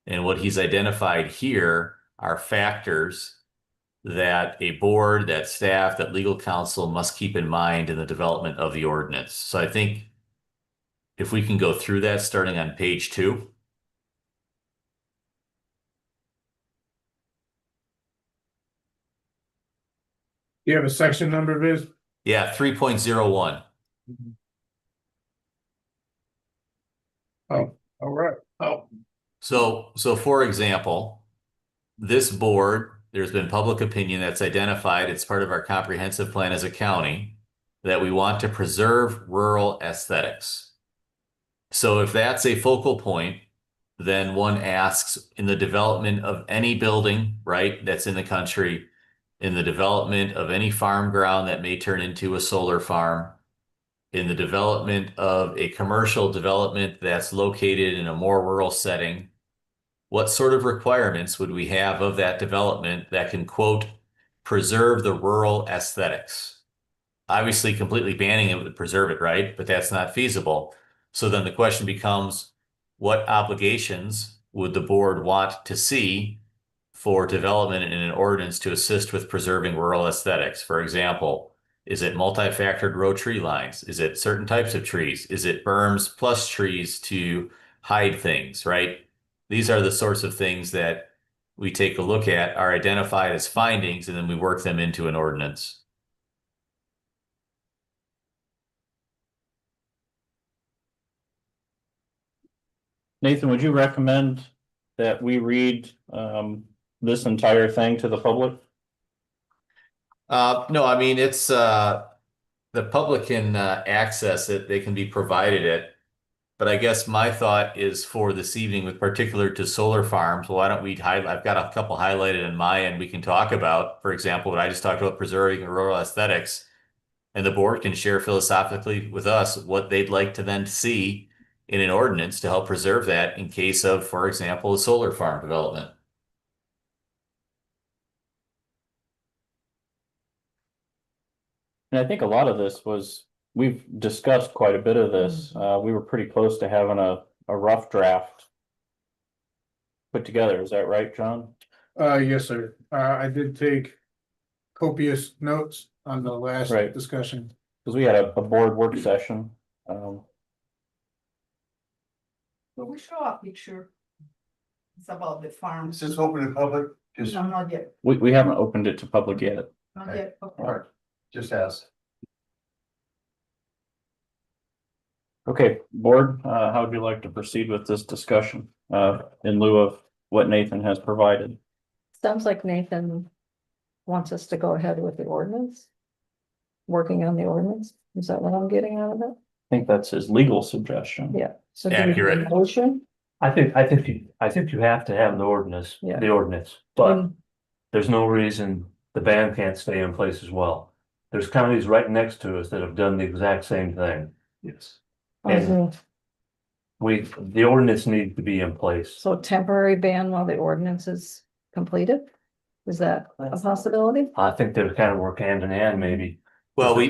[SPEAKER 4] And what he's identified here are factors that a board, that staff, that legal counsel must keep in mind in the development of the ordinance. So I think if we can go through that starting on page 2.
[SPEAKER 1] You have a section number, Viz?
[SPEAKER 4] Yeah, 3.01.
[SPEAKER 1] Oh, all right. Oh,
[SPEAKER 4] So for example, this board, there's been public opinion that's identified, it's part of our comprehensive plan as a county, that we want to preserve rural aesthetics. So if that's a focal point, then one asks, in the development of any building, right, that's in the country, in the development of any farm ground that may turn into a solar farm, in the development of a commercial development that's located in a more rural setting, what sort of requirements would we have of that development that can, quote, preserve the rural aesthetics? Obviously, completely banning it would preserve it, right? But that's not feasible. So then the question becomes, what obligations would the board want to see for development in an ordinance to assist with preserving rural aesthetics? For example, is it multi-factored row tree lines? Is it certain types of trees? Is it berms plus trees to hide things, right? These are the sorts of things that we take a look at, are identified as findings, and then we work them into an ordinance.
[SPEAKER 10] Nathan, would you recommend that we read this entire thing to the public?
[SPEAKER 4] No, I mean, it's the public can access it, they can be provided it. But I guess my thought is for this evening, with particular to solar farms, why don't we I've got a couple highlighted in my end we can talk about. For example, what I just talked about, preserving rural aesthetics, and the board can share philosophically with us what they'd like to then see in an ordinance to help preserve that in case of, for example, a solar farm development.
[SPEAKER 10] And I think a lot of this was, we've discussed quite a bit of this. We were pretty close to having a rough draft put together. Is that right, John?
[SPEAKER 1] Yes, sir. I did take copious notes on the last
[SPEAKER 10] Right.
[SPEAKER 1] discussion.
[SPEAKER 10] Because we had a board work session.
[SPEAKER 9] But we show a picture. It's about the farms.
[SPEAKER 12] Is this open to public? Just,
[SPEAKER 9] No, not yet,
[SPEAKER 10] We haven't opened it to public yet.
[SPEAKER 9] not yet. Okay.
[SPEAKER 12] all right, just ask.
[SPEAKER 10] Okay, board, how would you like to proceed with this discussion, in lieu of what Nathan has provided?
[SPEAKER 14] Sounds like Nathan wants us to go ahead with the ordinance. Working on the ordinance, is that what I'm getting out of it?
[SPEAKER 10] I think that's his legal suggestion.
[SPEAKER 14] Yeah. So do we have a
[SPEAKER 4] Accurate.
[SPEAKER 14] motion?
[SPEAKER 8] I think you have to have the ordinance,
[SPEAKER 14] Yeah.
[SPEAKER 8] but
[SPEAKER 14] Mm.
[SPEAKER 8] there's no reason the ban can't stay in place as well. There's counties right next to us that have done the exact same thing.
[SPEAKER 7] Yes.
[SPEAKER 8] And the ordinance needs to be in place.
[SPEAKER 14] So temporary ban while the ordinance is completed? Is that a possibility?
[SPEAKER 8] I think they kind of work hand in hand, maybe.
[SPEAKER 4] Well, we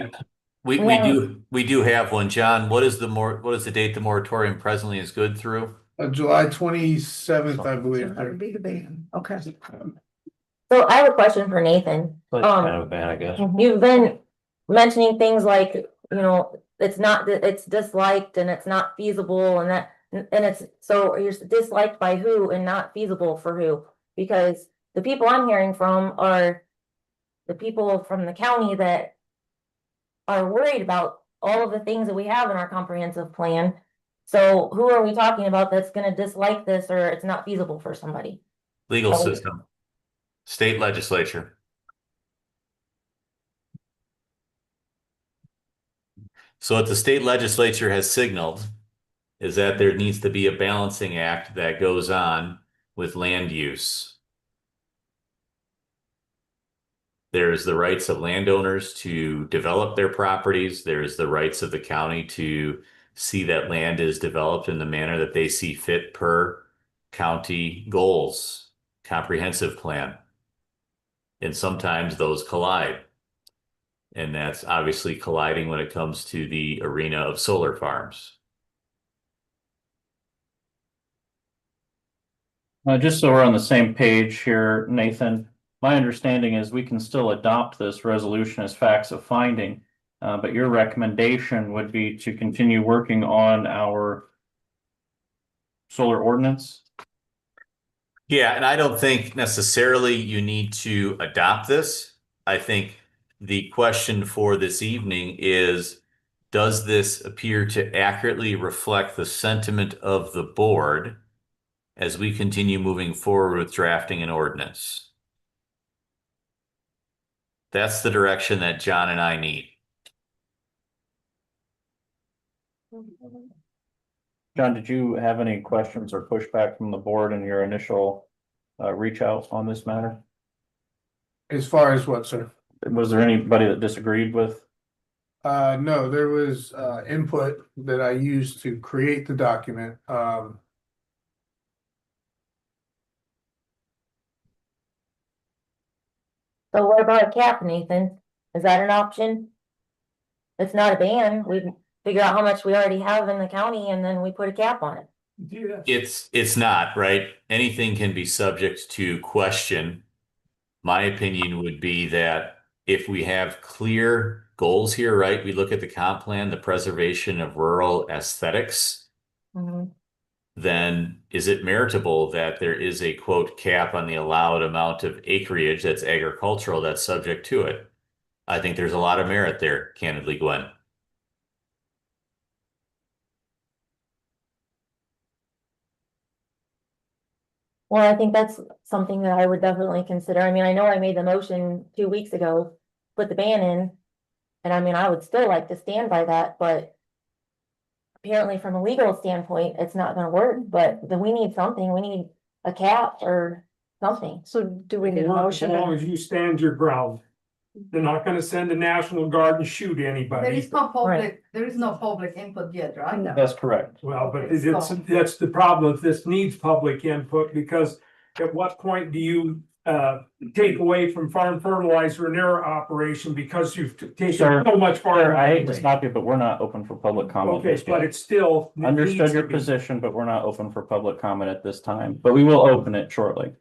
[SPEAKER 14] Yeah.
[SPEAKER 4] do have one, John. What is the date the moratorium presently is good through?
[SPEAKER 1] July 27th, I
[SPEAKER 14] So
[SPEAKER 1] believe.
[SPEAKER 14] that would be the ban, okay.
[SPEAKER 5] So I have a question for Nathan.
[SPEAKER 8] But it's kind of a ban, I guess.
[SPEAKER 5] You've been mentioning things like, you know, it's disliked and it's not feasible and that, and it's, so you're disliked by who and not feasible for who? Because the people I'm hearing from are the people from the county that are worried about all of the things that we have in our comprehensive plan. So who are we talking about that's gonna dislike this or it's not feasible for somebody?
[SPEAKER 4] Legal
[SPEAKER 5] Oh.
[SPEAKER 4] system, state legislature. So what the state legislature has signaled is that there needs to be a balancing act that goes on with land use. There's the rights of landowners to develop their properties. There's the rights of the county to see that land is developed in the manner that they see fit per county goals, comprehensive plan. And sometimes those collide. And that's obviously colliding when it comes to the arena of solar farms.
[SPEAKER 10] Just so we're on the same page here, Nathan, my understanding is we can still adopt this resolution as facts of finding. But your recommendation would be to continue working on our solar ordinance.
[SPEAKER 4] Yeah, and I don't think necessarily you need to adopt this. I think the question for this evening is, does this appear to accurately reflect the sentiment of the board as we continue moving forward with drafting an ordinance? That's the direction that John and I need.
[SPEAKER 10] John, did you have any questions or pushback from the board in your initial reach out on this matter?
[SPEAKER 1] As far as what, sir?
[SPEAKER 10] Was there anybody that disagreed with?
[SPEAKER 1] No, there was input that I used to create the document.
[SPEAKER 5] So what about a cap, Nathan? Is that an option? It's not a ban. We figure out how much we already have in the county and then we put a cap on it.
[SPEAKER 4] It's not, right? Anything can be subject to question. My opinion would be that if we have clear goals here, right? We look at the comp plan, the preservation of rural aesthetics.
[SPEAKER 5] Mhm.
[SPEAKER 4] Then is it meritable that there is a quote cap on the allowed amount of acreage that's agricultural that's subject to it? I think there's a lot of merit there, candidly, Gwen.
[SPEAKER 5] Well, I think that's something that I would definitely consider. I mean, I know I made the motion 2 weeks ago, put the ban in. And I mean, I would still like to stand by that, but apparently from a legal standpoint, it's not gonna work, but then we need something. We need a cap or something.
[SPEAKER 14] So do we need a
[SPEAKER 7] As
[SPEAKER 14] motion?
[SPEAKER 7] long as you stand your ground. They're not gonna send the National Guard and shoot
[SPEAKER 9] There
[SPEAKER 7] anybody.
[SPEAKER 9] is no
[SPEAKER 5] Right.
[SPEAKER 9] public input yet, right?
[SPEAKER 14] No.
[SPEAKER 10] That's correct.
[SPEAKER 7] Well, but
[SPEAKER 9] Okay, so-
[SPEAKER 7] that's the problem. If this needs public input, because at what point do you take away from farm fertilizer in their operation because you've taken
[SPEAKER 10] Sir,
[SPEAKER 7] so much farm?
[SPEAKER 10] I hate to stop you, but we're not open for public comment.
[SPEAKER 7] Okay,
[SPEAKER 10] just
[SPEAKER 7] but
[SPEAKER 10] yet.
[SPEAKER 7] it's still. it
[SPEAKER 10] Understood
[SPEAKER 7] needs
[SPEAKER 10] your
[SPEAKER 7] to be.
[SPEAKER 10] position, but we're not open for public comment at this time, but we will open it shortly.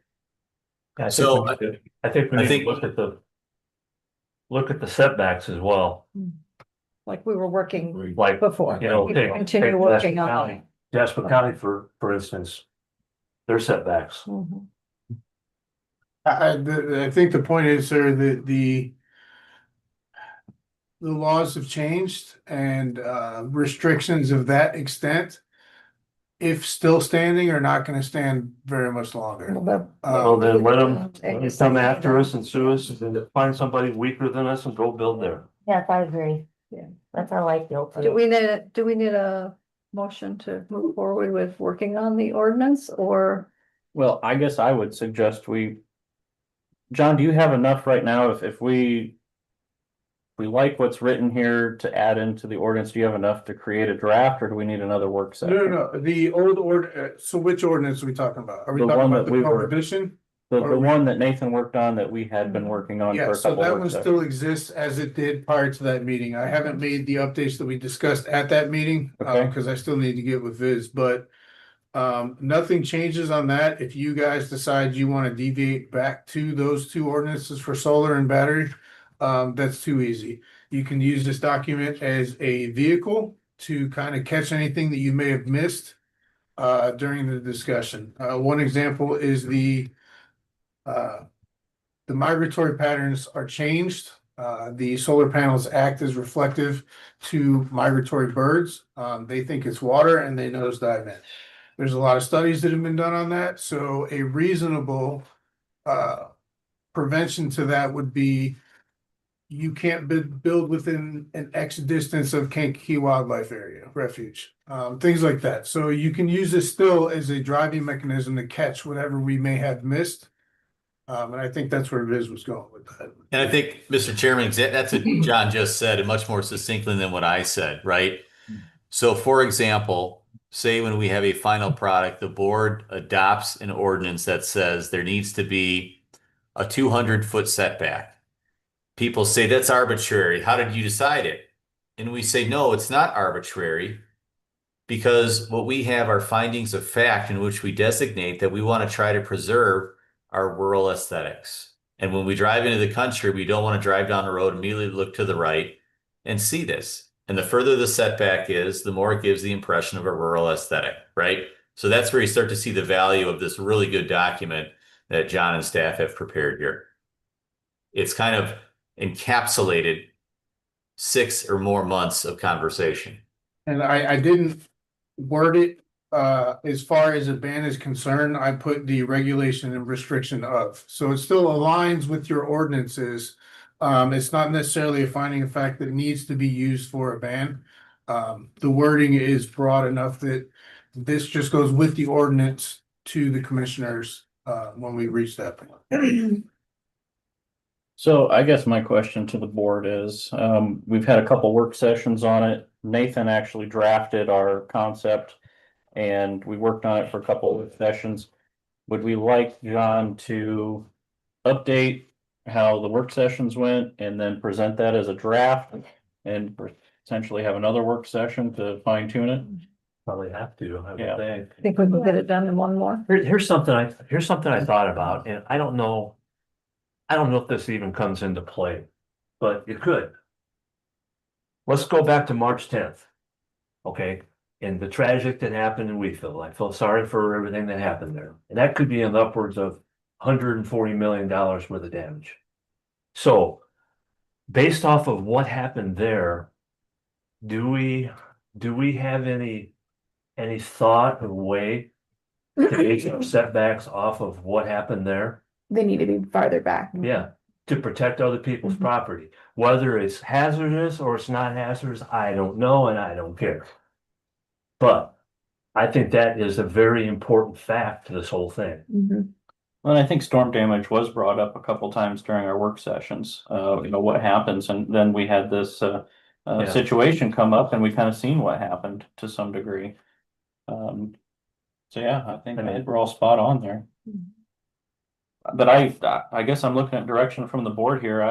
[SPEAKER 8] I
[SPEAKER 4] So,
[SPEAKER 8] think we
[SPEAKER 4] I
[SPEAKER 8] need
[SPEAKER 4] think-
[SPEAKER 8] to look at the setbacks as well,
[SPEAKER 14] Like we were working
[SPEAKER 8] like,
[SPEAKER 14] before.
[SPEAKER 8] you know, take
[SPEAKER 14] Continue working
[SPEAKER 8] Jasper
[SPEAKER 14] on
[SPEAKER 8] County. Jasper County, for instance, their setbacks.
[SPEAKER 14] Mhm.
[SPEAKER 1] I think the point is, sir, that the laws have changed and restrictions of that extent, if still standing, are not gonna stand very much longer.
[SPEAKER 8] Well, then let them
[SPEAKER 14] It's
[SPEAKER 8] come
[SPEAKER 14] like-
[SPEAKER 8] after us and sue us, and find somebody weaker than us and go build there.
[SPEAKER 5] Yes, I agree.
[SPEAKER 14] Yeah.
[SPEAKER 5] That's how I feel
[SPEAKER 14] Do
[SPEAKER 5] too.
[SPEAKER 14] we need a motion to move forward with working on the ordinance or?
[SPEAKER 10] Well, I guess I would suggest John, do you have enough right now if we like what's written here to add into the ordinance, do you have enough to create a draft or do we need another work
[SPEAKER 1] No,
[SPEAKER 10] session?
[SPEAKER 1] no, the old so which ordinance are we talking about? Are we
[SPEAKER 10] The
[SPEAKER 1] talking
[SPEAKER 10] one
[SPEAKER 1] about
[SPEAKER 10] that
[SPEAKER 1] the
[SPEAKER 10] we were-
[SPEAKER 1] prohibition?
[SPEAKER 10] The
[SPEAKER 1] Or we-
[SPEAKER 10] one that Nathan worked on that we had been working on for
[SPEAKER 1] Yeah,
[SPEAKER 10] a
[SPEAKER 1] so
[SPEAKER 10] couple
[SPEAKER 1] that
[SPEAKER 10] work
[SPEAKER 1] one
[SPEAKER 10] sessions.
[SPEAKER 1] still exists as it did prior to that meeting. I haven't made the updates that we discussed at that meeting,
[SPEAKER 10] Okay.
[SPEAKER 1] because I still need to get with Viz, but nothing changes on that. If you guys decide you want to deviate back to those two ordinances for solar and battery, that's too easy. You can use this document as a vehicle to kind of catch anything that you may have missed during the discussion. One example is the migratory patterns are changed. The solar panels act as reflective to migratory birds. They think it's water and they nosedive in. There's a lot of studies that have been done on that, so a reasonable prevention to that would be you can't build within an X distance of Kankakee Wildlife Area Refuge, things like that. So you can use this still as a driving mechanism to catch whatever we may have missed. And I think that's where Viz was going with that.
[SPEAKER 4] And I think, Mr. Chairman, that's what John just said, and much more succinctly than what I said, right? So for example, say when we have a final product, the board adopts an ordinance that says there needs to be a 200-foot setback. People say that's arbitrary. How did you decide it? And we say, no, it's not arbitrary, because what we have are findings of fact in which we designate that we want to try to preserve our rural aesthetics. And when we drive into the country, we don't want to drive down the road, immediately look to the right and see this. And the further the setback is, the more it gives the impression of a rural aesthetic, right? So that's where you start to see the value of this really good document that John and staff have prepared here. It's kind of encapsulated 6 or more months of conversation.
[SPEAKER 1] And I didn't word it as far as a ban is concerned. I put the regulation and restriction of, so it still aligns with your ordinances. It's not necessarily a finding of fact that needs to be used for a ban. The wording is broad enough that this just goes with the ordinance to the commissioners when we reach that point.
[SPEAKER 10] So I guess my question to the board is, we've had a couple work sessions on it. Nathan actually drafted our concept and we worked on it for a couple of sessions. Would we like John to update how the work sessions went and then present that as a draft and potentially have another work session to fine tune it?
[SPEAKER 8] Probably have to, I would
[SPEAKER 10] Yeah.
[SPEAKER 8] think.
[SPEAKER 14] I think we can get it done in one more.
[SPEAKER 8] Here's something I thought about, and I don't know if this even comes into play, but it could. Let's go back to March 10th. Okay, and the tragic that happened in Wheatville. I feel sorry for everything that happened there. And that could be in the upwards of $140 million worth of damage. So based off of what happened there, do we have any thought or way to base our setbacks off of what happened there?
[SPEAKER 11] They need to be farther back.
[SPEAKER 8] Yeah, to protect other people's property, whether it's hazardous or it's not hazardous, I don't know and I don't care. But I think that is a very important fact to this whole thing.
[SPEAKER 11] Mhm.
[SPEAKER 10] Well, I think storm damage was brought up a couple times during our work sessions, what happens, and then we had this
[SPEAKER 8] Yeah.
[SPEAKER 10] situation come up and we kind of seen what happened to some degree. So yeah, I think we're all spot on there. But I guess I'm looking at direction from the board here.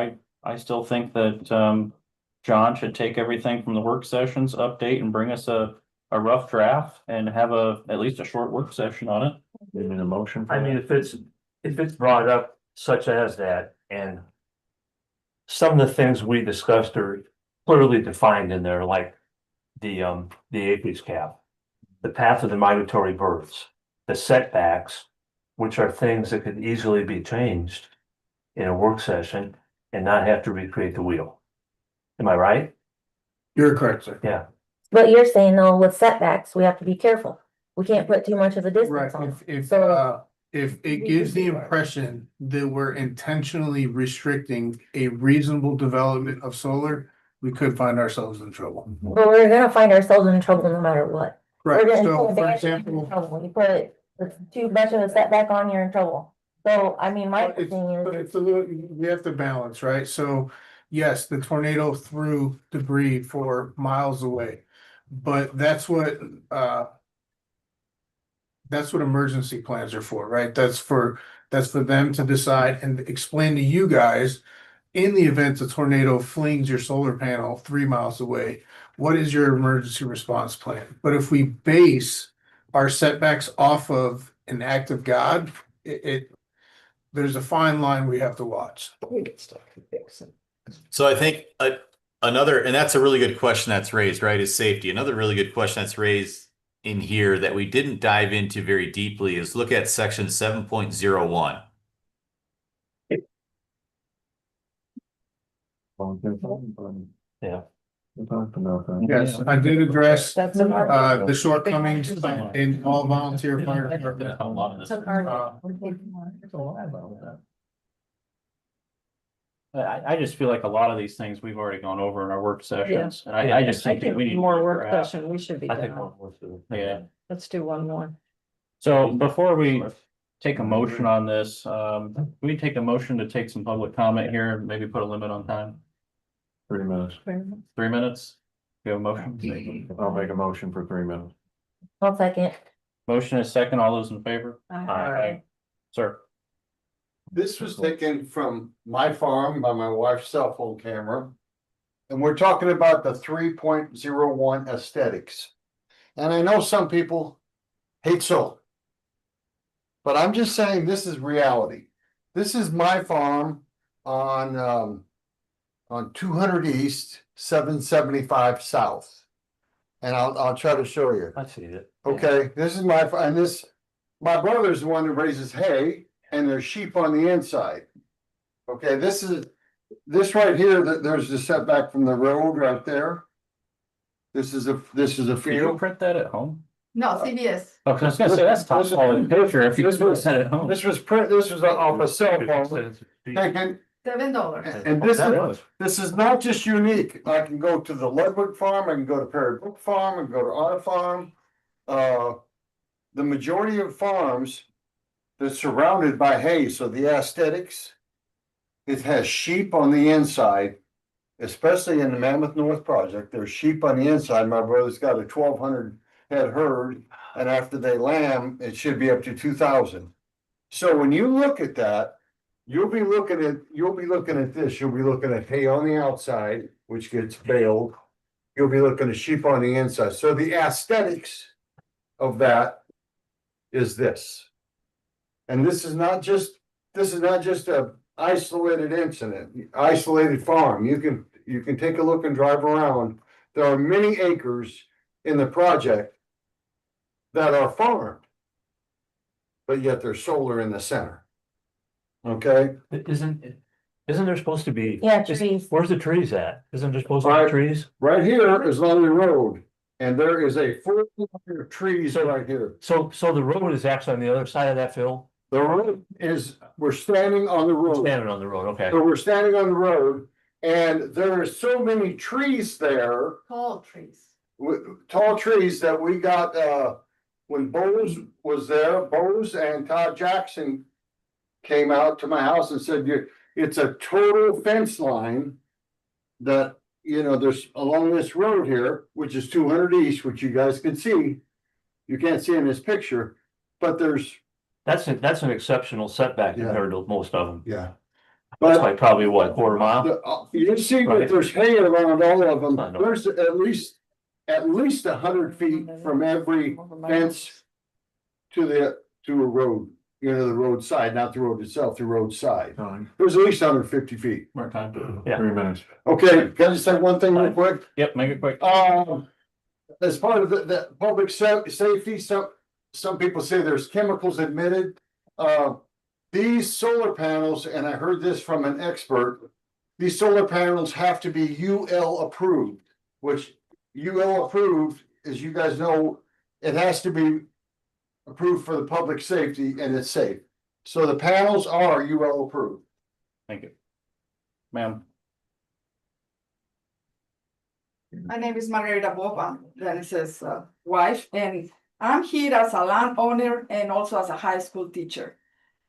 [SPEAKER 10] I still think that John should take everything from the work sessions, update and bring us a rough draft and have at least a short work session on it.
[SPEAKER 8] Maybe a motion. I mean, if it's, if it's brought up such as that, and some of the things we discussed are clearly defined in there, like the acreage cap, the path of the migratory birds, the setbacks, which are things that could easily be changed in a work session and not have to recreate the wheel. Am I right?
[SPEAKER 1] You're correct, sir.
[SPEAKER 8] Yeah.
[SPEAKER 5] But you're saying though, with setbacks, we have to be careful. We can't put too much of a
[SPEAKER 1] Right,
[SPEAKER 5] distance on.
[SPEAKER 1] if it gives the impression that we're intentionally restricting a reasonable development of solar, we could find ourselves in trouble.
[SPEAKER 5] But we're gonna find ourselves in trouble no matter what.
[SPEAKER 1] Right,
[SPEAKER 5] We're gonna
[SPEAKER 1] so
[SPEAKER 5] put
[SPEAKER 1] for
[SPEAKER 5] a ban-
[SPEAKER 1] example.
[SPEAKER 5] You put too much of a setback on, you're in trouble. So, I mean, my
[SPEAKER 1] It's,
[SPEAKER 5] thing is,
[SPEAKER 1] it's a little, we have to balance, right? So, yes, the tornado threw debris for miles away. But that's what emergency plans are for, right? That's for them to decide and explain to you guys. In the event a tornado flings your solar panel 3 miles away, what is your emergency response plan? But if we base our setbacks off of an act of God, there's a fine line we have to watch.
[SPEAKER 4] So I think another, and that's a really good question that's raised, right, is safety. Another really good question that's raised in here that we didn't dive into very deeply is look at section 7.01.
[SPEAKER 8] Yeah.
[SPEAKER 1] Yes, I did address
[SPEAKER 14] That's an art.
[SPEAKER 1] the shortcomings in all volunteer fire department.
[SPEAKER 10] A lot of this.
[SPEAKER 14] It's an art.
[SPEAKER 10] I just feel like a lot of these things we've already gone over in our work sessions, and
[SPEAKER 8] Yeah.
[SPEAKER 10] I just
[SPEAKER 14] I
[SPEAKER 10] think that
[SPEAKER 14] think
[SPEAKER 10] we need.
[SPEAKER 14] more work session, we should be
[SPEAKER 8] I think
[SPEAKER 14] done.
[SPEAKER 8] one more too.
[SPEAKER 10] Yeah,
[SPEAKER 14] Let's do one more.
[SPEAKER 10] so before we take a motion on this, we take a motion to take some public comment here and maybe put a limit on time,
[SPEAKER 8] 3 minutes.
[SPEAKER 10] 3 minutes. You have a motion?
[SPEAKER 8] I'll make a motion for 3 minutes.
[SPEAKER 5] 1 second.
[SPEAKER 10] Motion is second, all those in favor?
[SPEAKER 8] Aye.
[SPEAKER 10] Sir.
[SPEAKER 15] This was taken from my farm by my wife's cell phone camera. And we're talking about the 3.01 aesthetics. And I know some people hate solar. But I'm just saying this is reality. This is my farm on 200 East, 775 South. And I'll try to show you.
[SPEAKER 8] I see it.
[SPEAKER 15] Okay, this is my brother's the one who raises hay and there's sheep on the inside. Okay, this right here, there's the setback from the road right there. This is a
[SPEAKER 10] Can you
[SPEAKER 15] field.
[SPEAKER 10] print that at home?
[SPEAKER 9] No, CBS.
[SPEAKER 10] Oh, 'cause I was gonna say, that's top quality picture if you print that at home.
[SPEAKER 15] This was off a cell phone taken,
[SPEAKER 9] $7.
[SPEAKER 15] and this is not just unique. I can go to the Ludwig farm, I can go to Perry Brook Farm, I can go to our farm. The majority of farms, they're surrounded by hay, so the aesthetics. It has sheep on the inside, especially in the Mammoth North project, there's sheep on the inside. My brother's got a 1,200 head herd, and after they lamb, it should be up to 2,000. So when you look at that, you'll be looking at this, you'll be looking at hay on the outside, which gets baled. You'll be looking at sheep on the inside, so the aesthetics of that is this. And this is not just a isolated incident, isolated farm. You can take a look and drive around. There are many acres in the project that are farmed, but yet there's solar in the center. Okay,
[SPEAKER 8] Isn't there supposed to be?
[SPEAKER 5] Yeah, trees.
[SPEAKER 8] Where's the trees at? Isn't there supposed to be trees?
[SPEAKER 15] right here is Lonely Road, and there is a full line of trees right here.
[SPEAKER 8] So the road is actually on the other side of that field?
[SPEAKER 15] The road is, we're standing on the road.
[SPEAKER 8] Standing on the road, okay.
[SPEAKER 15] So we're standing on the road, and there are so many trees there.
[SPEAKER 9] Tall trees.
[SPEAKER 15] Tall trees that we got, when Bose was there, Bose and Todd Jackson came out to my house and said, it's a total fence line that, there's along this road here, which is 200 East, which you guys can see. You can't see in this picture, but
[SPEAKER 8] That's an exceptional setback
[SPEAKER 15] Yeah.
[SPEAKER 8] compared to most of them.
[SPEAKER 15] yeah.
[SPEAKER 8] That's
[SPEAKER 15] But
[SPEAKER 8] like probably what, quarter mile?
[SPEAKER 15] you see that
[SPEAKER 8] Right.
[SPEAKER 15] there's hay around all of them.
[SPEAKER 8] I know.
[SPEAKER 15] There's at least 100 feet from every fence to a road. the roadside, not the road itself, the roadside. There's at least 150 feet.
[SPEAKER 10] More time.
[SPEAKER 8] Yeah.
[SPEAKER 10] 3 minutes.
[SPEAKER 15] Okay, can I just say one thing real quick?
[SPEAKER 10] Yep, make it quick.
[SPEAKER 15] As part of the public safety, some people say there's chemicals emitted. These solar panels, and I heard this from an expert, these solar panels have to be UL approved, which UL approved, as you guys know, it has to be approved for the public safety and it's safe. So the panels are UL approved.
[SPEAKER 10] Thank you. Ma'am.
[SPEAKER 16] My name is Margarita Boba, Dennis's wife, and I'm here as a landowner and also as a high school teacher.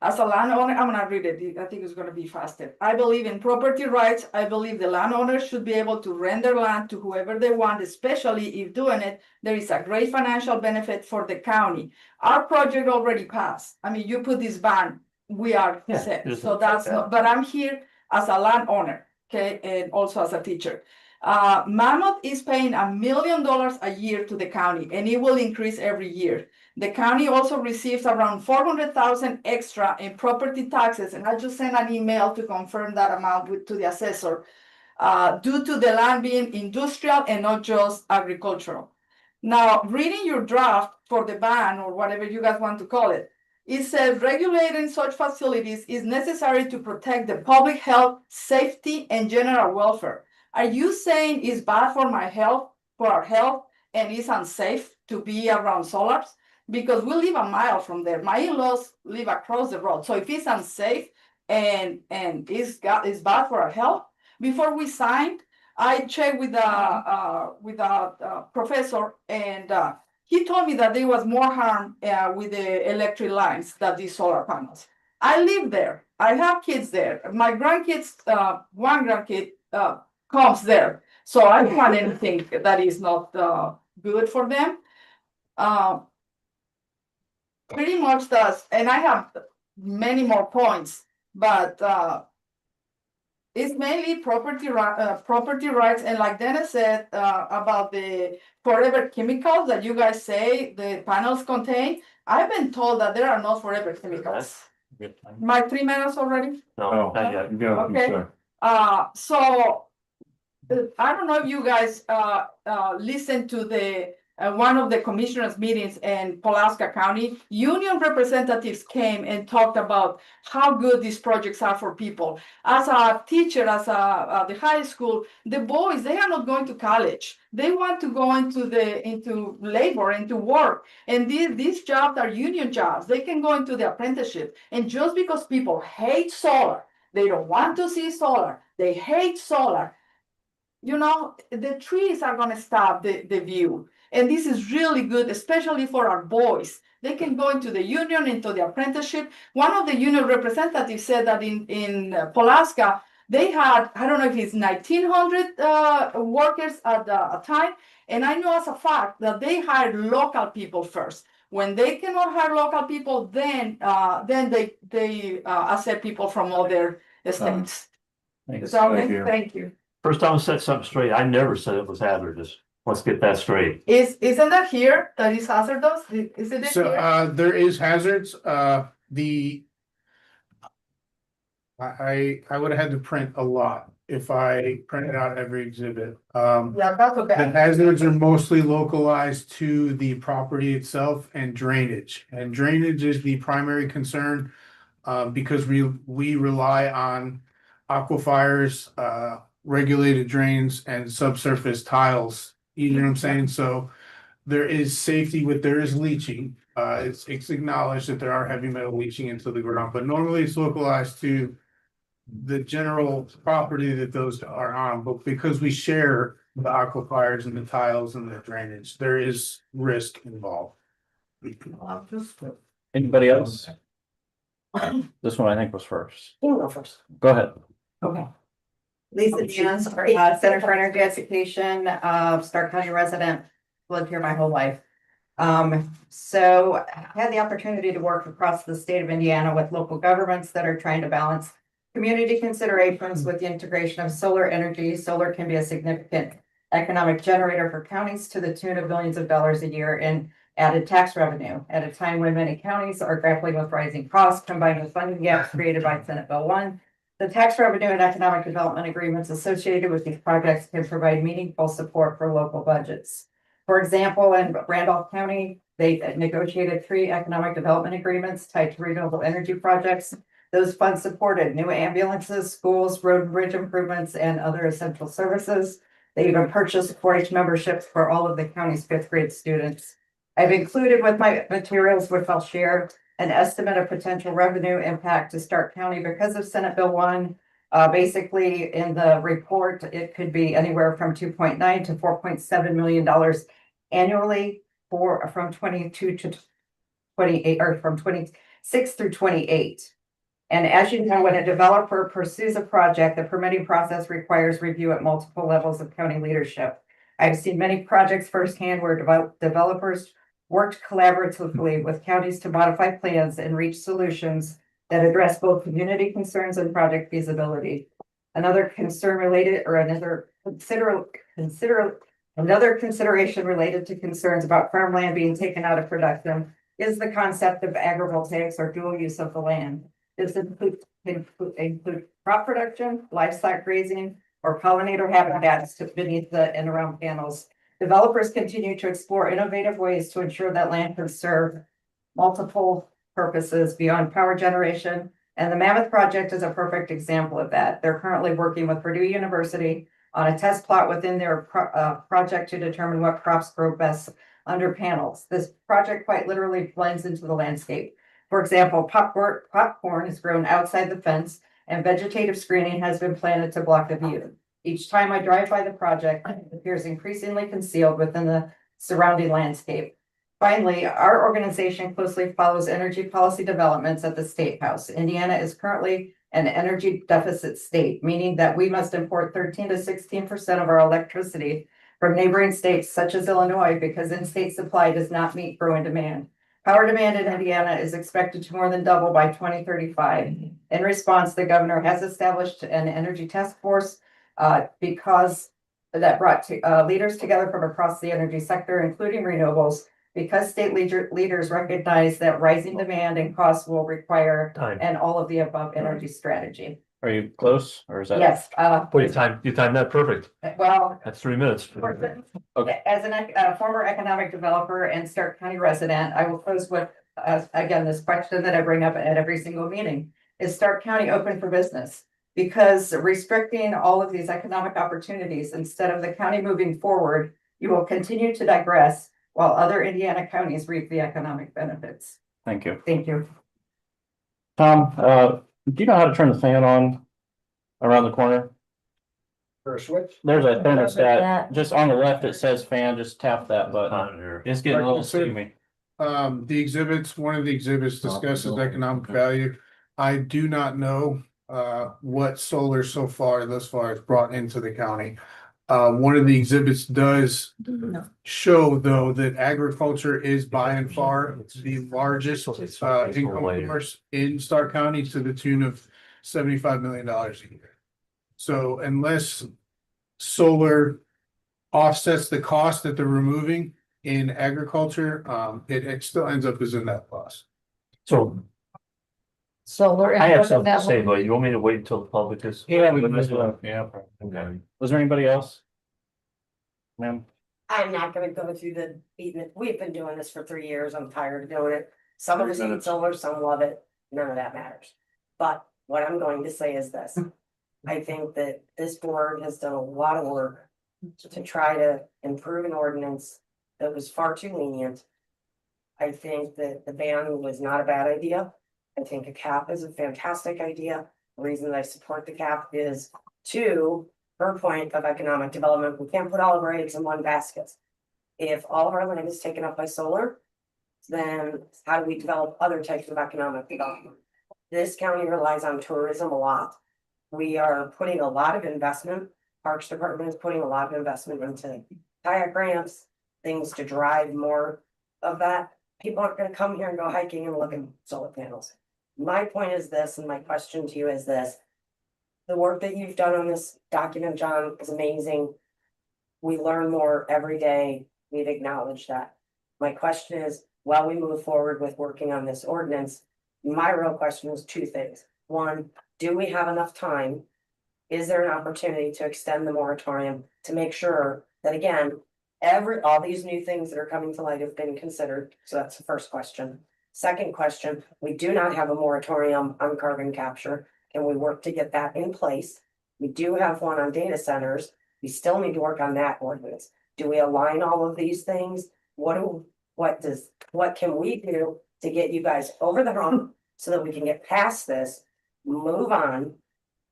[SPEAKER 16] As a landowner, I'm gonna read it. I think it's gonna be faster. I believe in property rights. I believe the landowners should be able to rent their land to whoever they want, especially if doing it, there is a great financial benefit for the county. Our project already passed. I mean, you put this ban, we are set. So that's not, but I'm here as a landowner, okay, and also as a teacher. Mammoth is paying $1 million a year to the county, and it will increase every year. The county also receives around $400,000 extra in property taxes, and I just sent an email to confirm that amount to the assessor, due to the land being industrial and not just agricultural. Now, reading your draft for the ban or whatever you guys want to call it, it says regulating such facilities is necessary to protect the public health, safety, and general welfare. Are you saying it's bad for my health, for our health, and it's unsafe to be around solars? Because we live a mile from there. My in-laws live across the road. So if it's unsafe and it's bad for our health, before we signed, I checked with a professor, and he told me that there was more harm with the electric lines than these solar panels. I live there. I have kids there. My grandkids, one grandkid comes there. So I don't want anything that is not good for them. Pretty much does, and I have many more points, but it's mainly property rights, and like Dennis said about the forever chemicals that you guys say the panels contain. I've been told that there are no forever chemicals. My 3 minutes already?
[SPEAKER 8] No, not yet.
[SPEAKER 16] Okay. So I don't know if you guys listened to the one of the commissioners' meetings in Pulaski County. Union representatives came and talked about how good these projects are for people. As a teacher, as the high school, the boys, they are not going to college. They want to go into labor, into work. And these jobs are union jobs. They can go into the apprenticeship. And just because people hate solar, they don't want to see solar, they hate solar, the trees are going to stop the view. And this is really good, especially for our boys. They can go into the union, into the apprenticeship. One of the union representatives said that in Pulaski, they had, I don't know if it's 1,900 workers at a time. And I know as a fact that they hired local people first. When they cannot hire local people, then they accept people from other states. Thank you.
[SPEAKER 8] First time I set something straight, I never said it was hazardous. Let's get that straight.
[SPEAKER 16] Isn't that here that is hazardous? Is it
[SPEAKER 1] So
[SPEAKER 16] here?
[SPEAKER 1] there is hazards. I would have had to print a lot if I printed out every exhibit.
[SPEAKER 16] Yeah, that's
[SPEAKER 1] The
[SPEAKER 16] okay.
[SPEAKER 1] hazards are mostly localized to the property itself and drainage. And drainage is the primary concern because we rely on aquifers, regulated drains, and subsurface tiles. You know what I'm saying? So there is safety there is leaching. It's acknowledged that there are heavy metal leaching into the ground, but normally it's localized to the general property that those are on. But because we share the aquifers and the tiles and the drainage, there is risk involved.
[SPEAKER 10] Anybody else? This one I think was first.
[SPEAKER 3] You go first.
[SPEAKER 10] Go ahead.
[SPEAKER 3] Okay.
[SPEAKER 17] Lisa Diaz, Center for Energy Education, Stark County resident, lived here my whole life. So I had the opportunity to work across the state of Indiana with local governments that are trying to balance community considerations with the integration of solar energy. Solar can be a significant economic generator for counties to the tune of millions of dollars a year. And added tax revenue at a time when many counties are grappling with rising costs combined with funding gaps created by Senate Bill 1. The tax revenue and economic development agreements associated with these projects can provide meaningful support for local budgets. For example, in Randolph County, they negotiated 3 economic development agreements tied to renewable energy projects. Those funds supported new ambulances, schools, road and bridge improvements, and other essential services. They even purchased 4-H memberships for all of the county's 5th grade students. I've included with my materials, which I'll share, an estimate of potential revenue impact to Stark County because of Senate Bill 1. Basically, in the report, it could be anywhere from $2.9 to $4.7 million annually from 22 to 28, or from 26 through 28. And as you know, when a developer pursues a project, the permitting process requires review at multiple levels of county leadership. I've seen many projects firsthand where developers worked collaboratively with counties to modify plans and reach solutions that address both community concerns and project feasibility. Another concern related, or another consideration related to concerns about farmland being taken out of production is the concept of agrivoltaics or dual use of the land. This include crop production, livestock grazing, or pollinator habitats beneath the and around panels. Developers continue to explore innovative ways to ensure that land can serve multiple purposes beyond power generation. And the Mammoth Project is a perfect example of that. They're currently working with Purdue University on a test plot within their project to determine what crops grow best under panels. This project quite literally blends into the landscape. For example, popcorn is grown outside the fence and vegetative screening has been planted to block the view. Each time I drive by the project, it appears increasingly concealed within the surrounding landscape. Finally, our organization closely follows energy policy developments at the State House. Indiana is currently an energy deficit state, meaning that we must import 13 to 16% of our electricity from neighboring states such as Illinois because in-state supply does not meet growing demand. Power demand in Indiana is expected to more than double by 2035. In response, the governor has established an energy task force because that brought leaders together from across the energy sector, including renewables, because state leaders recognize that rising demand and costs will require an all of the above energy strategy.
[SPEAKER 10] Are you close or is that?
[SPEAKER 17] Yes.
[SPEAKER 8] Well, you timed that perfect.
[SPEAKER 17] Well,
[SPEAKER 8] That's 3 minutes.
[SPEAKER 10] Okay.
[SPEAKER 17] as a former economic developer and Stark County resident, I will close with, again, this question that I bring up at every single meeting. Is Stark County open for business? Because restricting all of these economic opportunities instead of the county moving forward, you will continue to digress while other Indiana counties reap the economic benefits.
[SPEAKER 10] Thank you.
[SPEAKER 17] Thank you.
[SPEAKER 10] Tom, do you know how to turn the fan on around the corner?
[SPEAKER 15] For a switch?
[SPEAKER 10] There's a thermostat,
[SPEAKER 5] Yeah.
[SPEAKER 10] just on the left, it says fan, just tap that button.
[SPEAKER 8] On here.
[SPEAKER 10] It's getting a little steamy.
[SPEAKER 1] The exhibits, one of the exhibits discusses economic value. I do not know what solar thus far has brought into the county. One of the exhibits does show though that agriculture is by and far the largest income source in Stark County to the tune of $75 million a year. So unless solar offsets the cost that they're removing in agriculture, it still ends up as a net loss.
[SPEAKER 8] So
[SPEAKER 14] Solar.
[SPEAKER 8] I have something to say, but you want me to wait until the public is?
[SPEAKER 10] Yeah,
[SPEAKER 8] Yeah. Okay.
[SPEAKER 10] Was there anybody else? Ma'am?
[SPEAKER 3] I'm not gonna go through the beating it. We've been doing this for 3 years. I'm tired of doing it. Some of us hate solar, some love it. None of that matters. But what I'm going to say is this. I think that this board has done a lot of work to try to improve an ordinance that was far too lenient. I think that the ban was not a bad idea. I think a cap is a fantastic idea. The reason that I support the cap is to her point of economic development. We can't put all of our eggs in one basket. If all of our land is taken up by solar, then how do we develop other types of economic development? This county relies on tourism a lot. We are putting a lot of investment. Parks Department is putting a lot of investment into kayak ramps, things to drive more of that. People aren't going to come here and go hiking and look at solar panels. My point is this, and my question to you is this. The work that you've done on this document, John, is amazing. We learn more every day. We've acknowledged that. My question is, while we move forward with working on this ordinance, my real question is two things. One, do we have enough time? Is there an opportunity to extend the moratorium to make sure that, again, all these new things that are coming to light have been considered? So that's the first question. Second question, we do not have a moratorium on carbon capture. Can we work to get that in place? We do have one on data centers. We still need to work on that ordinance. Do we align all of these things? What can we do to get you guys over the hump so that we can get past this, move on?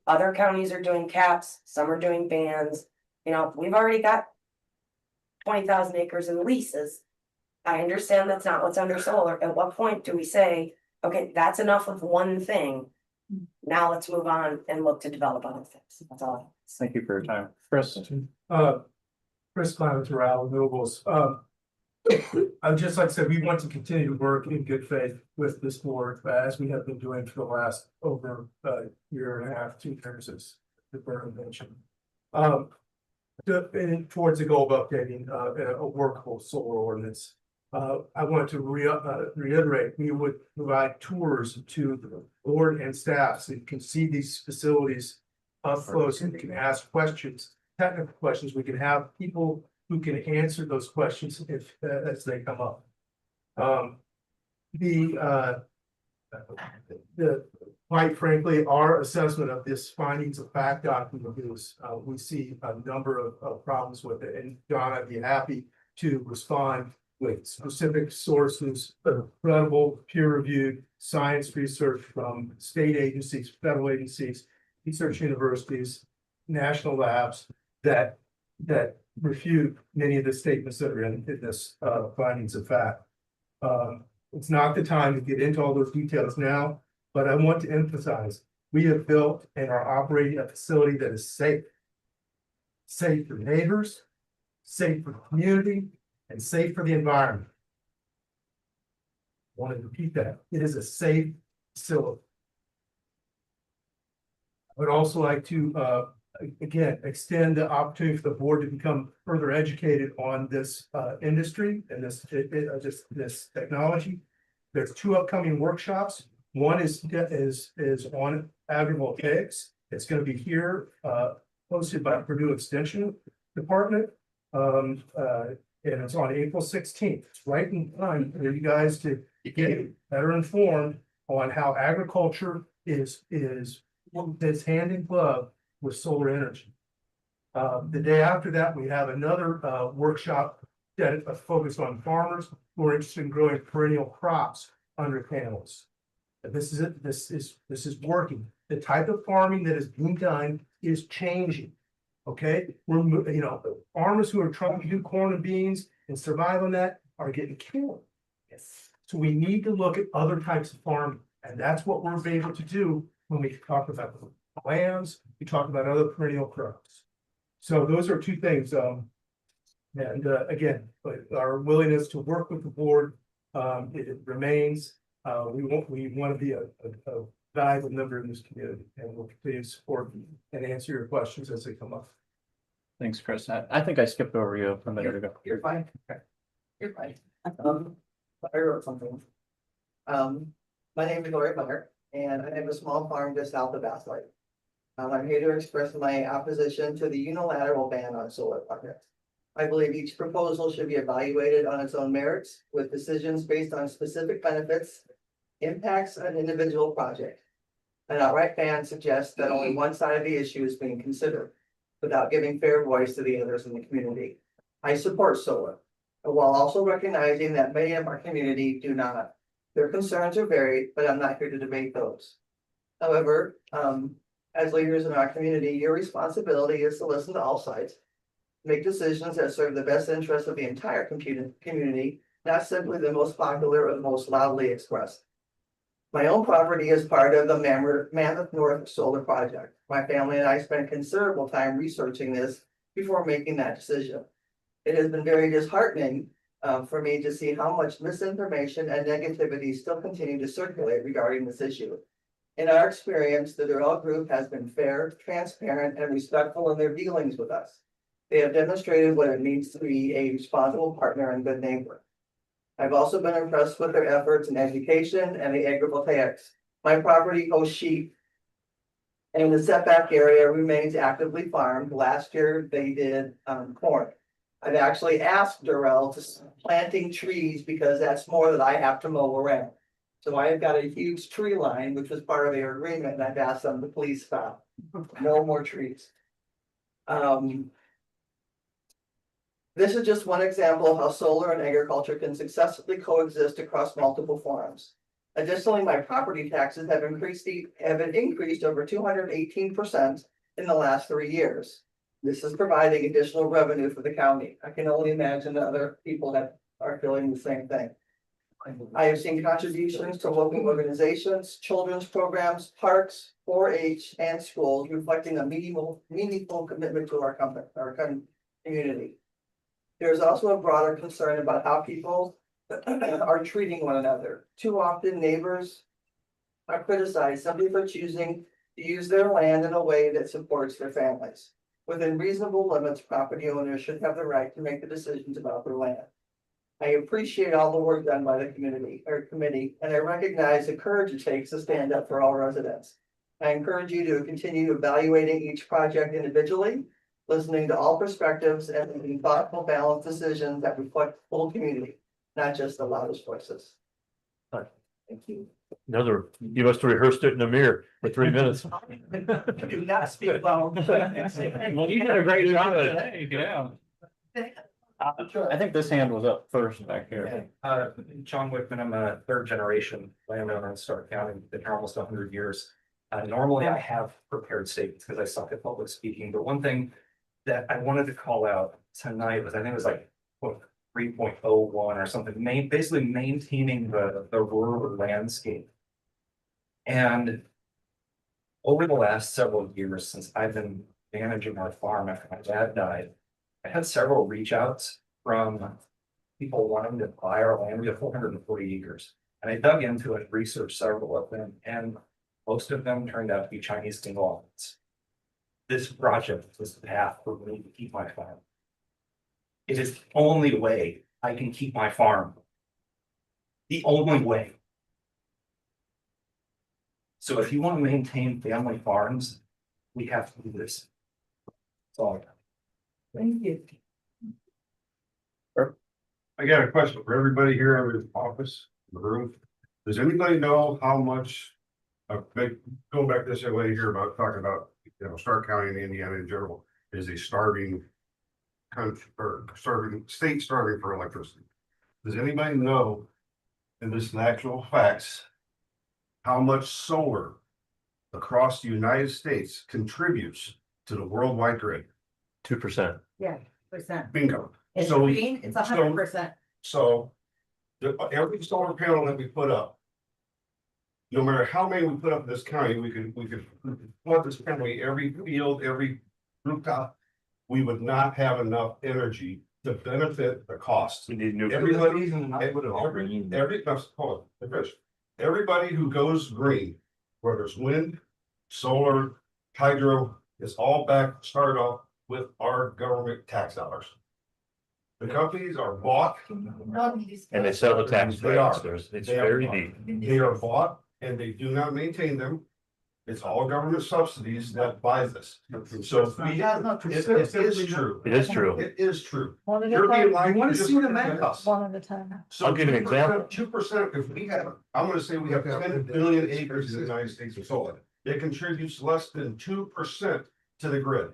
[SPEAKER 3] Other counties are doing caps, some are doing bans. You know, we've already got 20,000 acres in leases. I understand that's not what's under solar. At what point do we say, okay, that's enough of one thing? Now let's move on and look to develop other things. That's all.
[SPEAKER 10] Thank you for your time. Chris?
[SPEAKER 18] Chris Clements, Rail Renewables. I would just like to say, we want to continue to work in good faith with this board, as we have been doing for the last over a year and a half, 2 years, as the borough mentioned. And towards the goal of updating a workable solar ordinance. I want to reiterate, we would provide tours to the board and staff so you can see these facilities up close and you can ask questions, technical questions. We can have people who can answer those questions if as they come up. Quite frankly, our assessment of this findings of fact document is we see a number of problems with it, and John, I'd be happy to respond with specific sources of credible, peer-reviewed science research from state agencies, federal agencies, research universities, national labs that refute many of the statements that are in this findings of fact. It's not the time to get into all those details now, but I want to emphasize, we have built and are operating a facility that is safe. Safe for neighbors, safe for the community, and safe for the environment. I want to repeat that. It is a safe facility. I would also like to again, extend the opportunity for the board to become further educated on this industry and this technology. There's 2 upcoming workshops. One is on agrivoltaics. It's going to be here, hosted by Purdue Extension Department. And it's on April 16th. It's right in time for you guys to get better informed on how agriculture is hand in glove with solar energy. The day after that, we have another workshop that is focused on farmers who are interested in growing perennial crops under panels. This is it. This is working. The type of farming that is being done is changing. Okay, farmers who are trying to do corn and beans and survive on that are getting killed. Yes. So we need to look at other types of farming, and that's what we're able to do when we talk about lambs. We talk about other perennial crops. So those are 2 things. And again, our willingness to work with the board, it remains. We want to be a valuable member in this community, and we'll continue to support and answer your questions as they come up.
[SPEAKER 10] Thanks, Chris. I think I skipped over you a minute ago.
[SPEAKER 13] You're fine. Okay. You're fine. I wrote something. My name is Lori Butter, and I have a small farm just south of Basslight. I'm here to express my opposition to the unilateral ban on solar projects. I believe each proposal should be evaluated on its own merits, with decisions based on specific benefits, impacts on individual project. An outright ban suggests that only one side of the issue is being considered, without giving fair voice to the others in the community. I support solar, while also recognizing that many of our community do not. Their concerns are varied, but I'm not here to debate those. However, as leaders in our community, your responsibility is to listen to all sides, make decisions that serve the best interest of the entire community, not simply the most popular or the most loudly expressed. My own property is part of the Mammoth North Solar Project. My family and I spent considerable time researching this before making that decision. It has been very disheartening for me to see how much misinformation and negativity still continue to circulate regarding this issue. In our experience, the Durrell Group has been fair, transparent, and respectful in their dealings with us. They have demonstrated what it means to be a responsible partner and good neighbor.
[SPEAKER 19] I've also been impressed with their efforts in education and the agrivoltaics. My property hosts sheep. And the setback area remains actively farmed. Last year, they did corn. I've actually asked Durrell to start planting trees because that's more that I have to mow around. So I've got a huge tree line, which was part of their agreement, and I've asked them to please stop. No more trees. This is just one example of how solar and agriculture can successfully coexist across multiple farms. Additionally, my property taxes have increased over 218% in the last 3 years. This is providing additional revenue for the county. I can only imagine that other people that are feeling the same thing. I have seen contributions to local organizations, children's programs, parks, 4-H, and schools, reflecting a meaningful commitment to our community. There's also a broader concern about how people are treating one another. Too often, neighbors are criticized simply for choosing to use their land in a way that supports their families. Within reasonable limits, property owners should have the right to make the decisions about their land. I appreciate all the work done by the committee, and I recognize the courage it takes to stand up for all residents. I encourage you to continue evaluating each project individually, listening to all perspectives, and making thoughtful, balanced decisions that reflect the full community, not just the loudest voices. Thank you.
[SPEAKER 8] You must have rehearsed it in the mirror for 3 minutes.
[SPEAKER 19] Do not speak loud.
[SPEAKER 10] Well, you did a great job today, yeah. I think this hand was up first back here.
[SPEAKER 20] John Wickman, I'm a third generation landowner in Stark County, been here almost 100 years. Normally I have prepared statements because I suck at public speaking, but one thing that I wanted to call out tonight was, I think it was like, 3.01 or something, basically maintaining the rural landscape. And over the last several years, since I've been managing our farm after my dad died, I had several reach outs from people wanting to buy our land. We have 440 acres. And I dug into it, researched several of them, and most of them turned out to be Chinese conglomerates. This project was the path for me to keep my farm. It is the only way I can keep my farm. The only way. So if you want to maintain family farms, we have to do this. That's all I got.
[SPEAKER 19] Thank you.
[SPEAKER 15] I got a question for everybody here in the office, in the room. Does anybody know how much, going back this way here about talking about, Stark County and Indiana in general, is a starving country or state starving for electricity. Does anybody know, and this is actual facts, how much solar across the United States contributes to the worldwide grid?
[SPEAKER 8] 2%.
[SPEAKER 17] Yeah, percent.
[SPEAKER 15] Bingo.
[SPEAKER 17] It's
[SPEAKER 15] So-
[SPEAKER 17] green, it's 100%.
[SPEAKER 15] So every solar panel that we put up, no matter how many we put up in this county, we could flood this county, every field, every rooftop, we would not have enough energy to benefit the cost.
[SPEAKER 8] We need new.
[SPEAKER 15] Everybody who goes green, whether it's wind, solar, hydro, it's all started off with our government tax dollars. The companies are bought.
[SPEAKER 8] And they sell the tax
[SPEAKER 15] They are.
[SPEAKER 8] credits. It's
[SPEAKER 15] They are
[SPEAKER 8] very
[SPEAKER 15] bought.
[SPEAKER 8] deep.
[SPEAKER 15] They are bought and they do not maintain them. It's all government subsidies that buys this. So it is true.
[SPEAKER 8] It is true.
[SPEAKER 15] It is true.
[SPEAKER 14] One at a
[SPEAKER 15] You're being
[SPEAKER 14] time.
[SPEAKER 15] lying.
[SPEAKER 12] You wanna
[SPEAKER 15] Just
[SPEAKER 12] see the
[SPEAKER 15] look at
[SPEAKER 12] math?
[SPEAKER 15] us.
[SPEAKER 14] One at a time.
[SPEAKER 15] So
[SPEAKER 8] I'll give you an example.
[SPEAKER 15] 2%, if we have, I'm gonna say we have 10 billion acres in the United States of solar. It contributes less than 2% to the grid.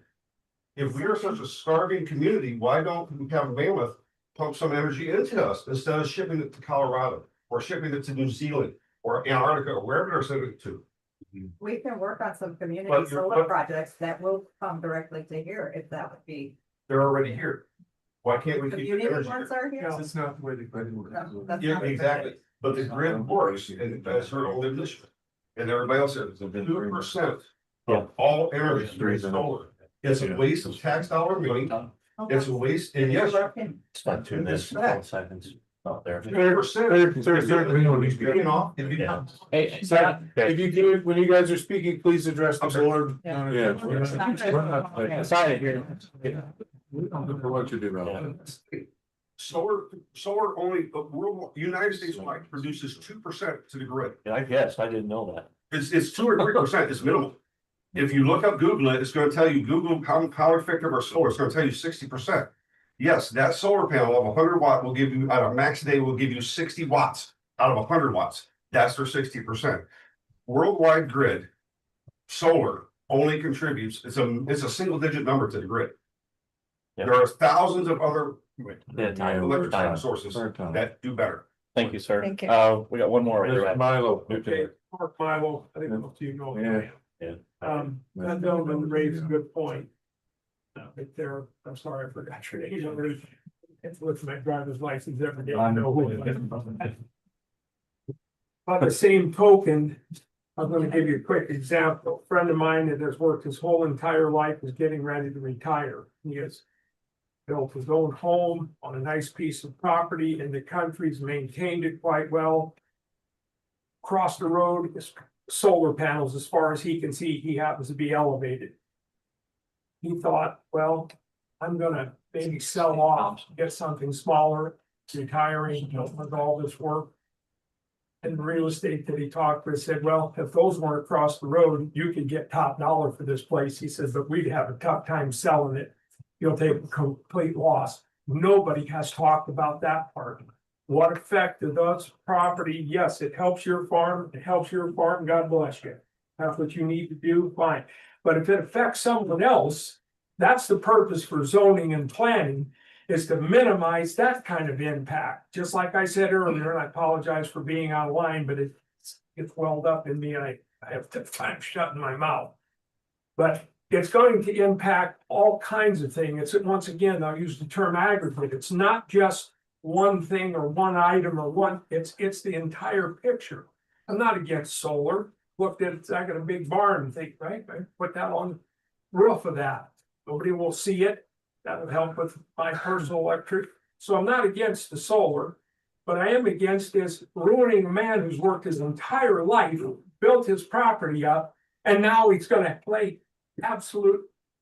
[SPEAKER 15] If we are such a starving community, why don't we have Mammoth pump some energy into us instead of shipping it to Colorado or shipping it to New Zealand or Antarctica or wherever they're sending it to?
[SPEAKER 17] We can work on some community
[SPEAKER 15] But
[SPEAKER 17] solar projects that will come directly to here, if that would be.
[SPEAKER 15] They're already here. Why can't we keep the
[SPEAKER 17] Community
[SPEAKER 15] energy
[SPEAKER 17] ones
[SPEAKER 15] here?
[SPEAKER 17] are here.
[SPEAKER 18] That's not the way the grid works.
[SPEAKER 17] No, that's
[SPEAKER 15] Yeah,
[SPEAKER 17] not-
[SPEAKER 15] exactly. But the grid works and that's her only mission. And everybody else says 2% of all energy is solar. It's a waste of tax dollar money. It's a waste, and yes.
[SPEAKER 8] It's not 2 minutes, 12 seconds out there.
[SPEAKER 15] 2%.
[SPEAKER 8] Yeah.
[SPEAKER 10] Hey,
[SPEAKER 1] If you do, when you guys are speaking, please address the board.
[SPEAKER 10] Sorry, here.
[SPEAKER 1] We don't know what you do,
[SPEAKER 15] Solar only, the world, United States wide produces 2% to the grid.
[SPEAKER 8] Yeah, I guess, I didn't know that.
[SPEAKER 15] It's 2 or 3%, it's minimal. If you look up, Google it, it's gonna tell you, Google how effective our solar, it's gonna tell you 60%. Yes, that solar panel of 100 watt will give you, at a max day, will give you 60 watts out of 100 watts. That's their 60%. Worldwide grid, solar only contributes, it's a single digit number to the grid. There are thousands of other electric sources that do better.
[SPEAKER 10] Thank you, sir.
[SPEAKER 11] Thank you.
[SPEAKER 10] We got one more.
[SPEAKER 7] Milo. Okay, Mark Milo, I think most of you know. him.
[SPEAKER 10] Yeah.
[SPEAKER 7] That gentleman raised a good point. If there, I'm sorry, I forgot your name. It's with my driver's license every day.
[SPEAKER 8] I know who it is.
[SPEAKER 7] By the same token, I'm gonna give you a quick example. A friend of mine that has worked his whole entire life is getting ready to retire. He has built his own home on a nice piece of property in the country, he's maintained it quite well. Across the road is solar panels, as far as he can see, he happens to be elevated. He thought, well, I'm gonna maybe sell off, get something smaller, retiring, with all this work. And the real estate that he talked with said, well, if those weren't across the road, you could get top dollar for this place. He says, but we'd have a tough time selling it. You'll take a complete loss. Nobody has talked about that part. What effect does property? Yes, it helps your farm. It helps your farm. God bless you. That's what you need to do, fine. But if it affects someone else, that's the purpose for zoning and planning, is to minimize that kind of impact. Just like I said earlier, and I apologize for being out of line, but it's welled up in me and I have tough time shutting my mouth. But it's going to impact all kinds of things. It's, once again, I'll use the term aggregate. It's not just one thing or one item or one, it's the entire picture. I'm not against solar. Looked at, I got a big barn and think, right, I put that on the roof of that. Nobody will see it. That would help with my personal electric. So I'm not against the solar, but I am against this ruining a man who's worked his entire life, built his property up, and now he's gonna play absolute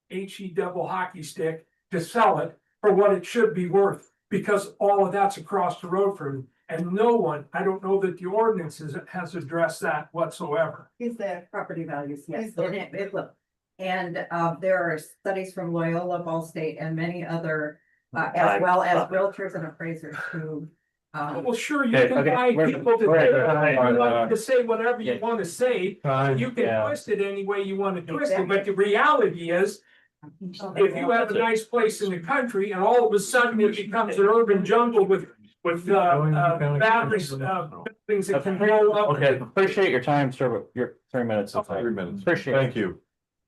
[SPEAKER 7] HE double hockey stick to sell it for what it should be worth, because all of that's across the road from him. And no one, I don't know that the ordinance has addressed that whatsoever.
[SPEAKER 17] Is the property values, yes, and it will. And there are studies from Loyola, Ball State, and many other, as well as realtors and appraisers who.
[SPEAKER 7] Well, sure, you can buy people to say whatever you want to say. You can twist it any way you want to twist it, but the reality is, if you have a nice place in the country and all of a sudden it becomes an urban jungle with batteries, buildings that can blow up.
[SPEAKER 10] Okay, appreciate your time, sir, but your 3 minutes.
[SPEAKER 15] 3 minutes.
[SPEAKER 10] Appreciate it.
[SPEAKER 15] Thank you.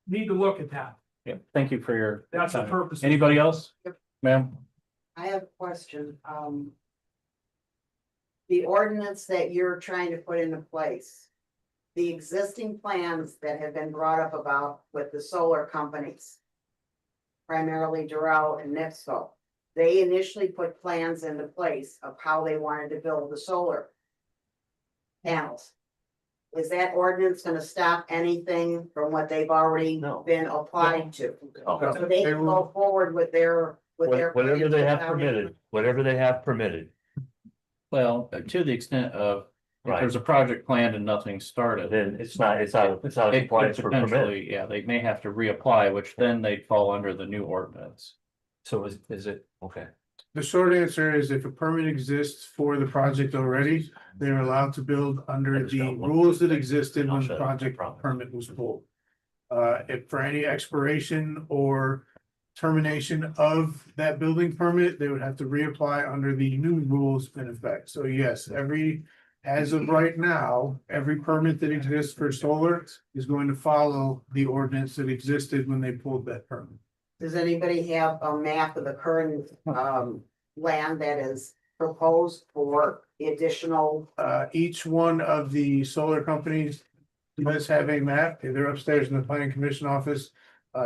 [SPEAKER 7] Need to look at that.
[SPEAKER 10] Yeah, thank you for your.
[SPEAKER 7] That's the
[SPEAKER 10] time.
[SPEAKER 7] purpose.
[SPEAKER 10] Anybody else? Ma'am?
[SPEAKER 9] I have a question. The ordinance that you're trying to put into place, the existing plans that have been brought up about with the solar companies, primarily Doral and NIPSCO, they initially put plans into place of how they wanted to build the solar panels. Is that ordinance gonna stop anything from what they've already been applied to? So they can go forward with their.
[SPEAKER 8] Whatever they have permitted, whatever they have permitted.
[SPEAKER 10] Well, to the extent of, if
[SPEAKER 8] Right.
[SPEAKER 10] there's a project planned and nothing started.
[SPEAKER 8] Then it's out of
[SPEAKER 10] It could
[SPEAKER 8] compliance for permit.
[SPEAKER 10] potentially, yeah, they may have to reapply, which then they'd fall under the new ordinance.
[SPEAKER 8] So is it, okay.
[SPEAKER 1] The short answer is if a permit exists for the project already, they're allowed to build under the rules that existed when the project permit was pulled. If for any expiration or termination of that building permit, they would have to reapply under the new rules in effect. So yes, as of right now, every permit that exists for solar is going to follow the ordinance that existed when they pulled that permit.
[SPEAKER 9] Does anybody have a map of the current land that is proposed for the additional?
[SPEAKER 1] Each one of the solar companies does have a map. They're upstairs in the planning commission office.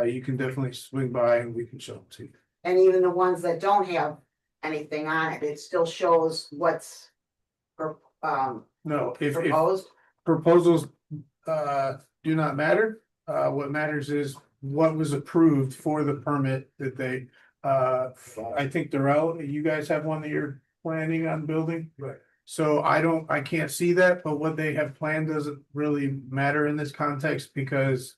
[SPEAKER 1] You can definitely swing by and we can show them to you.
[SPEAKER 9] And even the ones that don't have anything on it, it still shows what's
[SPEAKER 1] No, if
[SPEAKER 9] proposed?
[SPEAKER 1] proposals do not matter. What matters is what was approved for the permit that they I think Darrell, you guys have one that you're planning on building?
[SPEAKER 18] Right.
[SPEAKER 1] So I can't see that, but what they have planned doesn't really matter in this context because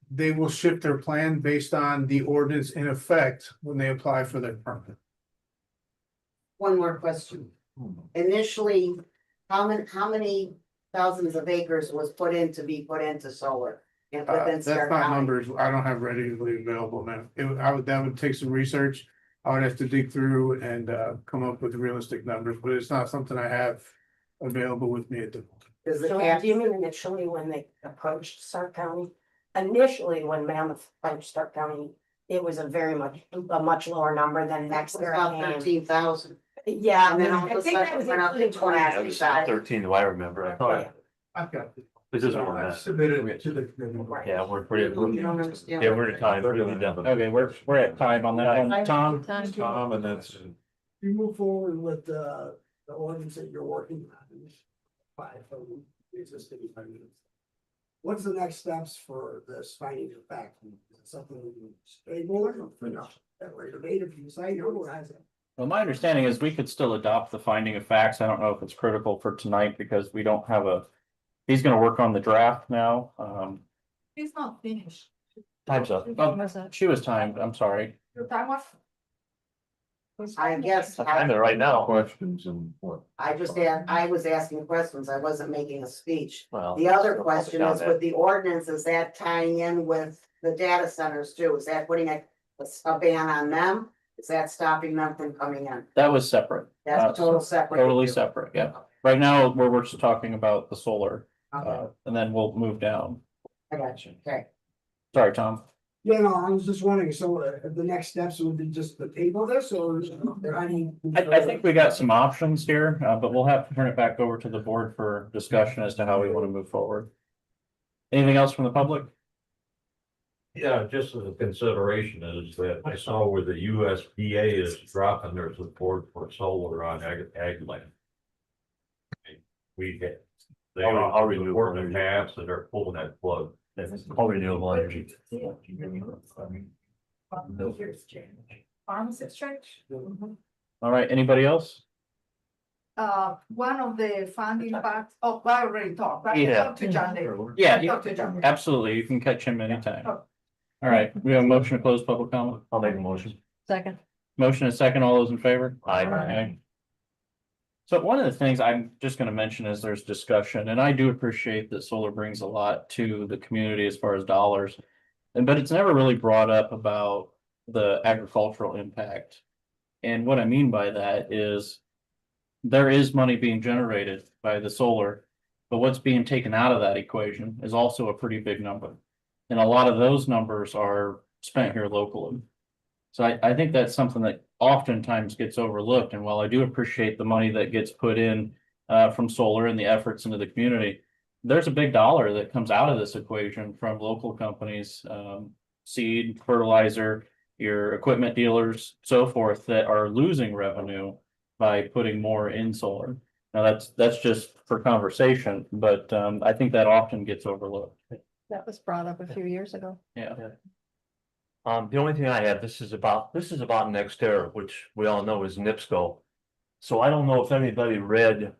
[SPEAKER 1] they will shift their plan based on the ordinance in effect when they apply for their permit.
[SPEAKER 9] One more question. Initially, how many thousands of acres was put in to be put into solar? And within
[SPEAKER 1] That's
[SPEAKER 9] Stark
[SPEAKER 1] not
[SPEAKER 9] County?
[SPEAKER 1] numbers I don't have readily available now. That would take some research. I would have to dig through and come up with realistic numbers, but it's not something I have available with me at the moment.
[SPEAKER 9] Is it
[SPEAKER 3] So
[SPEAKER 9] cap-
[SPEAKER 3] do you mean initially when they approached Stark County? Initially, when Mammoth approached Stark County, it was a much lower number than next year.
[SPEAKER 9] About 13,000.
[SPEAKER 3] Yeah,
[SPEAKER 9] And then all
[SPEAKER 3] I
[SPEAKER 9] of a
[SPEAKER 3] think
[SPEAKER 9] sudden
[SPEAKER 3] that was
[SPEAKER 9] it went up to
[SPEAKER 3] including
[SPEAKER 9] 20.
[SPEAKER 8] That was 13, do I remember? I thought
[SPEAKER 18] I've got.
[SPEAKER 8] this is more than
[SPEAKER 18] I've
[SPEAKER 8] that.
[SPEAKER 18] submitted to the.
[SPEAKER 8] Yeah, we're pretty,
[SPEAKER 9] You don't understand.
[SPEAKER 8] yeah, we're at time, we're really done.
[SPEAKER 10] Okay, we're at time on that one. Tom?
[SPEAKER 14] Time.
[SPEAKER 20] and that's.
[SPEAKER 18] You move forward with the ordinance that you're working on. Existing ordinance. What's the next steps for this finding of fact? Is it something we can stable or at a later date if you decide otherwise?
[SPEAKER 10] Well, my understanding is we could still adopt the finding of facts. I don't know if it's critical for tonight because we don't have he's gonna work on the draft now.
[SPEAKER 16] It's not finished.
[SPEAKER 8] Time's up.
[SPEAKER 10] Oh, she was timed, I'm sorry.
[SPEAKER 16] Your time was.
[SPEAKER 9] I guess.
[SPEAKER 8] I'm there right now.
[SPEAKER 20] Questions and what?
[SPEAKER 9] I was asking questions. I wasn't making a speech.
[SPEAKER 8] Well.
[SPEAKER 9] The other question is with the ordinance, is that tying in with the data centers too? Is that putting a ban on them? Is that stopping them from coming in?
[SPEAKER 10] That was separate.
[SPEAKER 9] That's a total separate.
[SPEAKER 10] Totally
[SPEAKER 9] issue.
[SPEAKER 10] separate, yeah. Right now, we're just talking about the solar,
[SPEAKER 9] Okay,
[SPEAKER 10] and then we'll move down.
[SPEAKER 9] I got you. Okay.
[SPEAKER 10] Sorry, Tom.
[SPEAKER 18] Yeah, no, I was just wondering, so the next steps would be just the table this or is there any?
[SPEAKER 10] I think we got some options here, but we'll have to turn it back over to the board for discussion as to how we want to move forward. Anything else from the public?
[SPEAKER 2] Yeah, just as a consideration is that I saw where the USDA is dropping their support for solar on ag land. We get. They
[SPEAKER 8] I'll
[SPEAKER 2] are
[SPEAKER 8] renew
[SPEAKER 2] supporting the paths that are pulling that plug.
[SPEAKER 8] All renewable energy.
[SPEAKER 16] Farmers exchange.
[SPEAKER 10] All right, anybody else?
[SPEAKER 16] One of the funding parts, I already talked, right?
[SPEAKER 10] Yeah.
[SPEAKER 16] Talk to John later.
[SPEAKER 10] Yeah,
[SPEAKER 16] Talk to John.
[SPEAKER 10] absolutely. You can catch him anytime. All right, we have a motion to close public comment.
[SPEAKER 8] I'll make a motion.
[SPEAKER 14] Second.
[SPEAKER 10] Motion is second. All those in favor?
[SPEAKER 8] Aye.
[SPEAKER 10] So one of the things I'm just gonna mention is there's discussion, and I do appreciate that solar brings a lot to the community as far as dollars. But it's never really brought up about the agricultural impact. And what I mean by that is there is money being generated by the solar, but what's being taken out of that equation is also a pretty big number. And a lot of those numbers are spent here locally. So I think that's something that oftentimes gets overlooked. And while I do appreciate the money that gets put in from solar and the efforts into the community, there's a big dollar that comes out of this equation from local companies, seed, fertilizer, your equipment dealers, so forth, that are losing revenue by putting more in solar. Now that's just for conversation, but I think that often gets overlooked.
[SPEAKER 14] That was brought up a few years ago.
[SPEAKER 10] Yeah.
[SPEAKER 8] The only thing I have, this is about Nextera, which we all know is NIPSCO. So I don't know if anybody read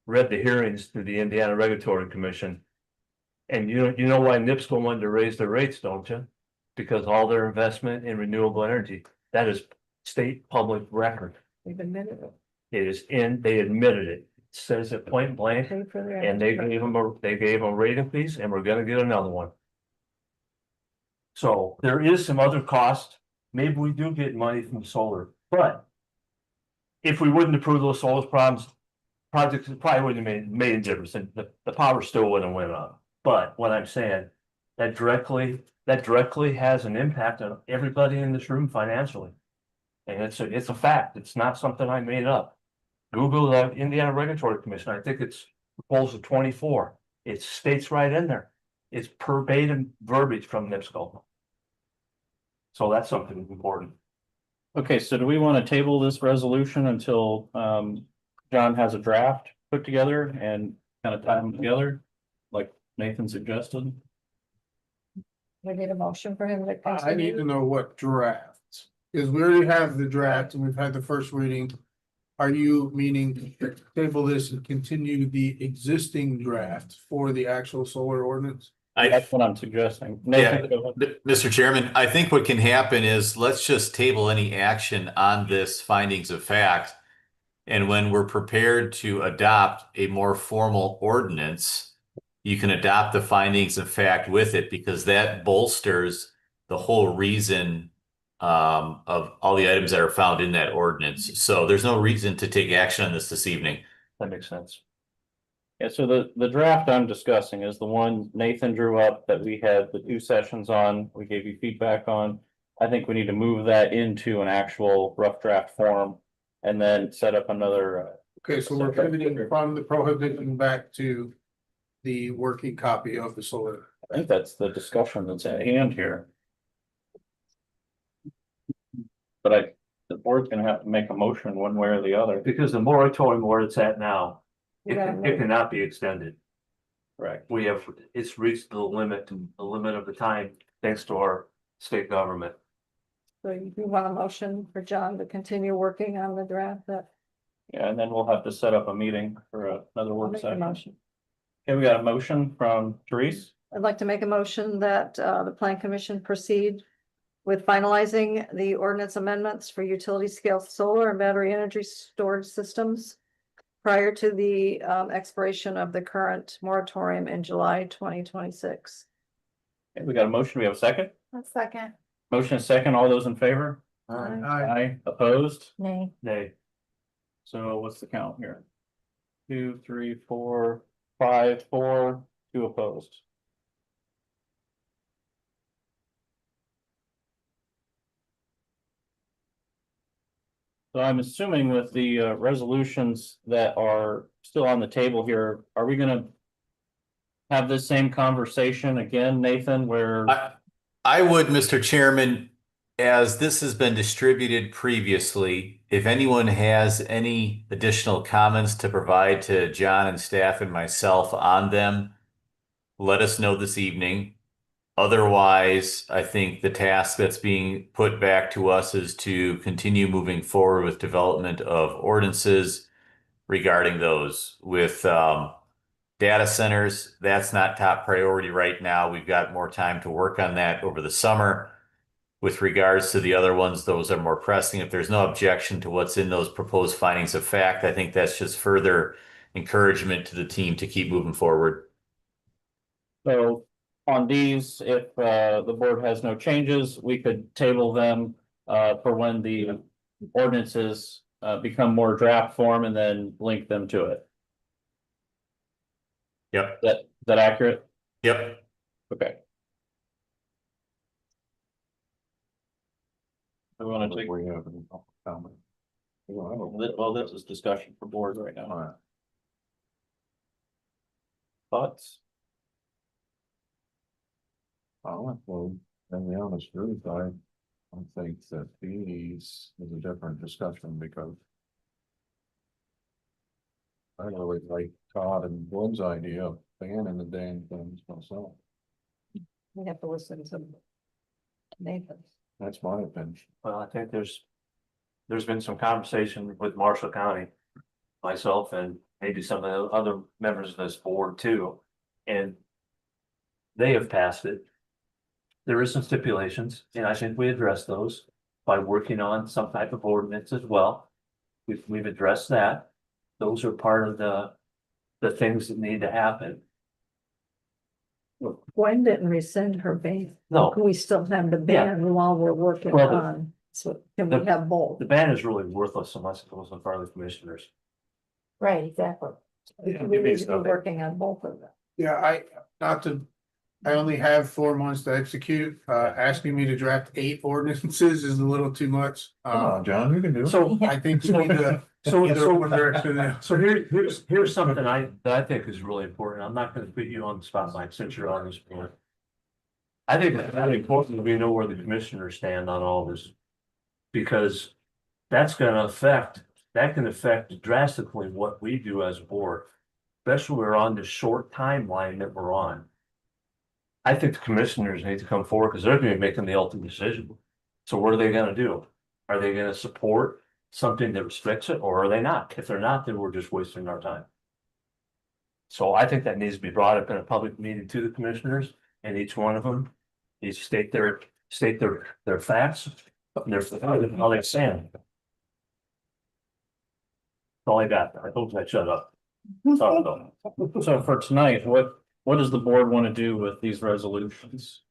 [SPEAKER 8] the hearings through the Indiana Regulatory Commission. And you know why NIPSCO wanted to raise their rates, don't you? Because all their investment in renewable energy, that is state public record.
[SPEAKER 14] We've admitted it.
[SPEAKER 8] It is they admitted it. It says it point blank,
[SPEAKER 14] Paid for their-
[SPEAKER 8] and they gave them a rate increase, and we're gonna get another one. So there is some other cost. Maybe we do get money from solar, but if we wouldn't approve those solar projects, it probably wouldn't have made a difference, and the power still wouldn't have went up. But what I'm saying, that directly has an impact on everybody in this room financially. And it's a fact. It's not something I made up. Google the Indiana Regulatory Commission. I think it's proposal 24. It states right in there. It's verbatim verbiage from NIPSCO. So that's something important.
[SPEAKER 10] Okay, so do we want to table this resolution until John has a draft put together and kind of tie them together, like Nathan suggested?
[SPEAKER 14] We need a motion for him to
[SPEAKER 1] I need to
[SPEAKER 14] continue.
[SPEAKER 1] know what drafts. Because we already have the draft and we've had the first reading. Are you meaning to table this and continue the existing draft for the actual solar ordinance?
[SPEAKER 10] That's what I'm suggesting.
[SPEAKER 4] Yeah,
[SPEAKER 10] Nathan, go ahead.
[SPEAKER 4] Mr. Chairman, I think what can happen is let's just table any action on this findings of fact. And when we're prepared to adopt a more formal ordinance, you can adopt the findings of fact with it because that bolsters the whole reason of all the items that are found in that ordinance. So there's no reason to take action on this evening.
[SPEAKER 8] That makes sense.
[SPEAKER 10] Yeah, so the draft I'm discussing is the one Nathan drew up that we had the 2 sessions on, we gave you feedback on. I think we need to move that into an actual rough draft form and then set up another.
[SPEAKER 1] Okay, so we're pivoting from the prohibition back to the working copy of the solar.
[SPEAKER 10] I think that's the discussion that's at hand here. But the board's gonna have to make a motion one way or the other.
[SPEAKER 8] Because the moratorium where it's at now,
[SPEAKER 14] Yeah.
[SPEAKER 8] it cannot be extended.
[SPEAKER 10] Correct.
[SPEAKER 8] It's reached the limit of the time, thanks to our state government.
[SPEAKER 14] So you want a motion for John to continue working on the draft that?
[SPEAKER 10] Yeah, and then we'll have to set up a meeting for another
[SPEAKER 14] I'll
[SPEAKER 10] work
[SPEAKER 14] make a
[SPEAKER 10] session.
[SPEAKER 14] motion.
[SPEAKER 10] Okay, we got a motion from Therese.
[SPEAKER 14] I'd like to make a motion that the plan commission proceed with finalizing the ordinance amendments for utility scale solar and battery energy storage systems prior to the expiration of the current moratorium in July 2026.
[SPEAKER 10] Okay, we got a motion. We have a second.
[SPEAKER 14] A second.
[SPEAKER 10] Motion is second. All those in favor?
[SPEAKER 14] Aye.
[SPEAKER 10] Aye. Opposed?
[SPEAKER 5] Nay.
[SPEAKER 8] Nay.
[SPEAKER 10] So what's the count here? 2, 3, 4, 5, 4, 2 opposed. So I'm assuming with the resolutions that are still on the table here, are we gonna have this same conversation again, Nathan, where?
[SPEAKER 4] I would, Mr. Chairman, as this has been distributed previously, if anyone has any additional comments to provide to John and staff and myself on them, let us know this evening. Otherwise, I think the task that's being put back to us is to continue moving forward with development of ordinances regarding those. With data centers, that's not top priority right now. We've got more time to work on that over the summer. With regards to the other ones, those are more pressing. If there's no objection to what's in those proposed findings of fact, I think that's just further encouragement to the team to keep moving forward.
[SPEAKER 10] So on these, if the board has no changes, we could table them for when the ordinances become more draft form and then link them to it.
[SPEAKER 4] Yep.
[SPEAKER 10] That accurate?
[SPEAKER 4] Yep.
[SPEAKER 10] Okay. I want to take. Well, this is discussion for board right now. Thoughts?
[SPEAKER 15] Well, in the honest truth, I think that these is a different discussion because I really like Todd and Glenn's idea of banning the damn things myself.
[SPEAKER 14] We have to listen to Nathan.
[SPEAKER 15] That's my opinion.
[SPEAKER 8] Well, I think there's been some conversation with Marshall County, myself and maybe some of the other members of this board too. And they have passed it. There is some stipulations, and I think we address those by working on some type of ordinance as well. We've addressed that. Those are part of the things that need to happen.
[SPEAKER 14] Gwen didn't rescind her ban.
[SPEAKER 8] No.
[SPEAKER 14] Can we still have the ban while we're working
[SPEAKER 8] Well,
[SPEAKER 14] on, so can we have both?
[SPEAKER 8] The ban is really worthless unless it goes in front of the commissioners.
[SPEAKER 5] Right, exactly.
[SPEAKER 14] We need to be working on both of them.
[SPEAKER 1] Yeah, I only have 4 months to execute. Asking me to draft 8 ordinances is a little too much.
[SPEAKER 15] John, you can do it.
[SPEAKER 8] So
[SPEAKER 1] I think you need to. either one direction now.
[SPEAKER 8] So here's something that I think is really important. I'm not gonna put you on the spotlight since you're on this board. I think it's really important that we know where the commissioners stand on all this. Because that can affect drastically what we do as a board. Especially we're on the short timeline that we're on. I think the commissioners need to come forward because they're gonna be making the ultimate decision. So what are they gonna do? Are they gonna support something that restricts it, or are they not? If they're not, then we're just wasting our time. So I think that needs to be brought up in a public meeting to the commissioners, and each one of them needs to state their facts, how they stand. That's all I got. I hope I shut up.
[SPEAKER 10] So for tonight, what does the board want to do with these resolutions?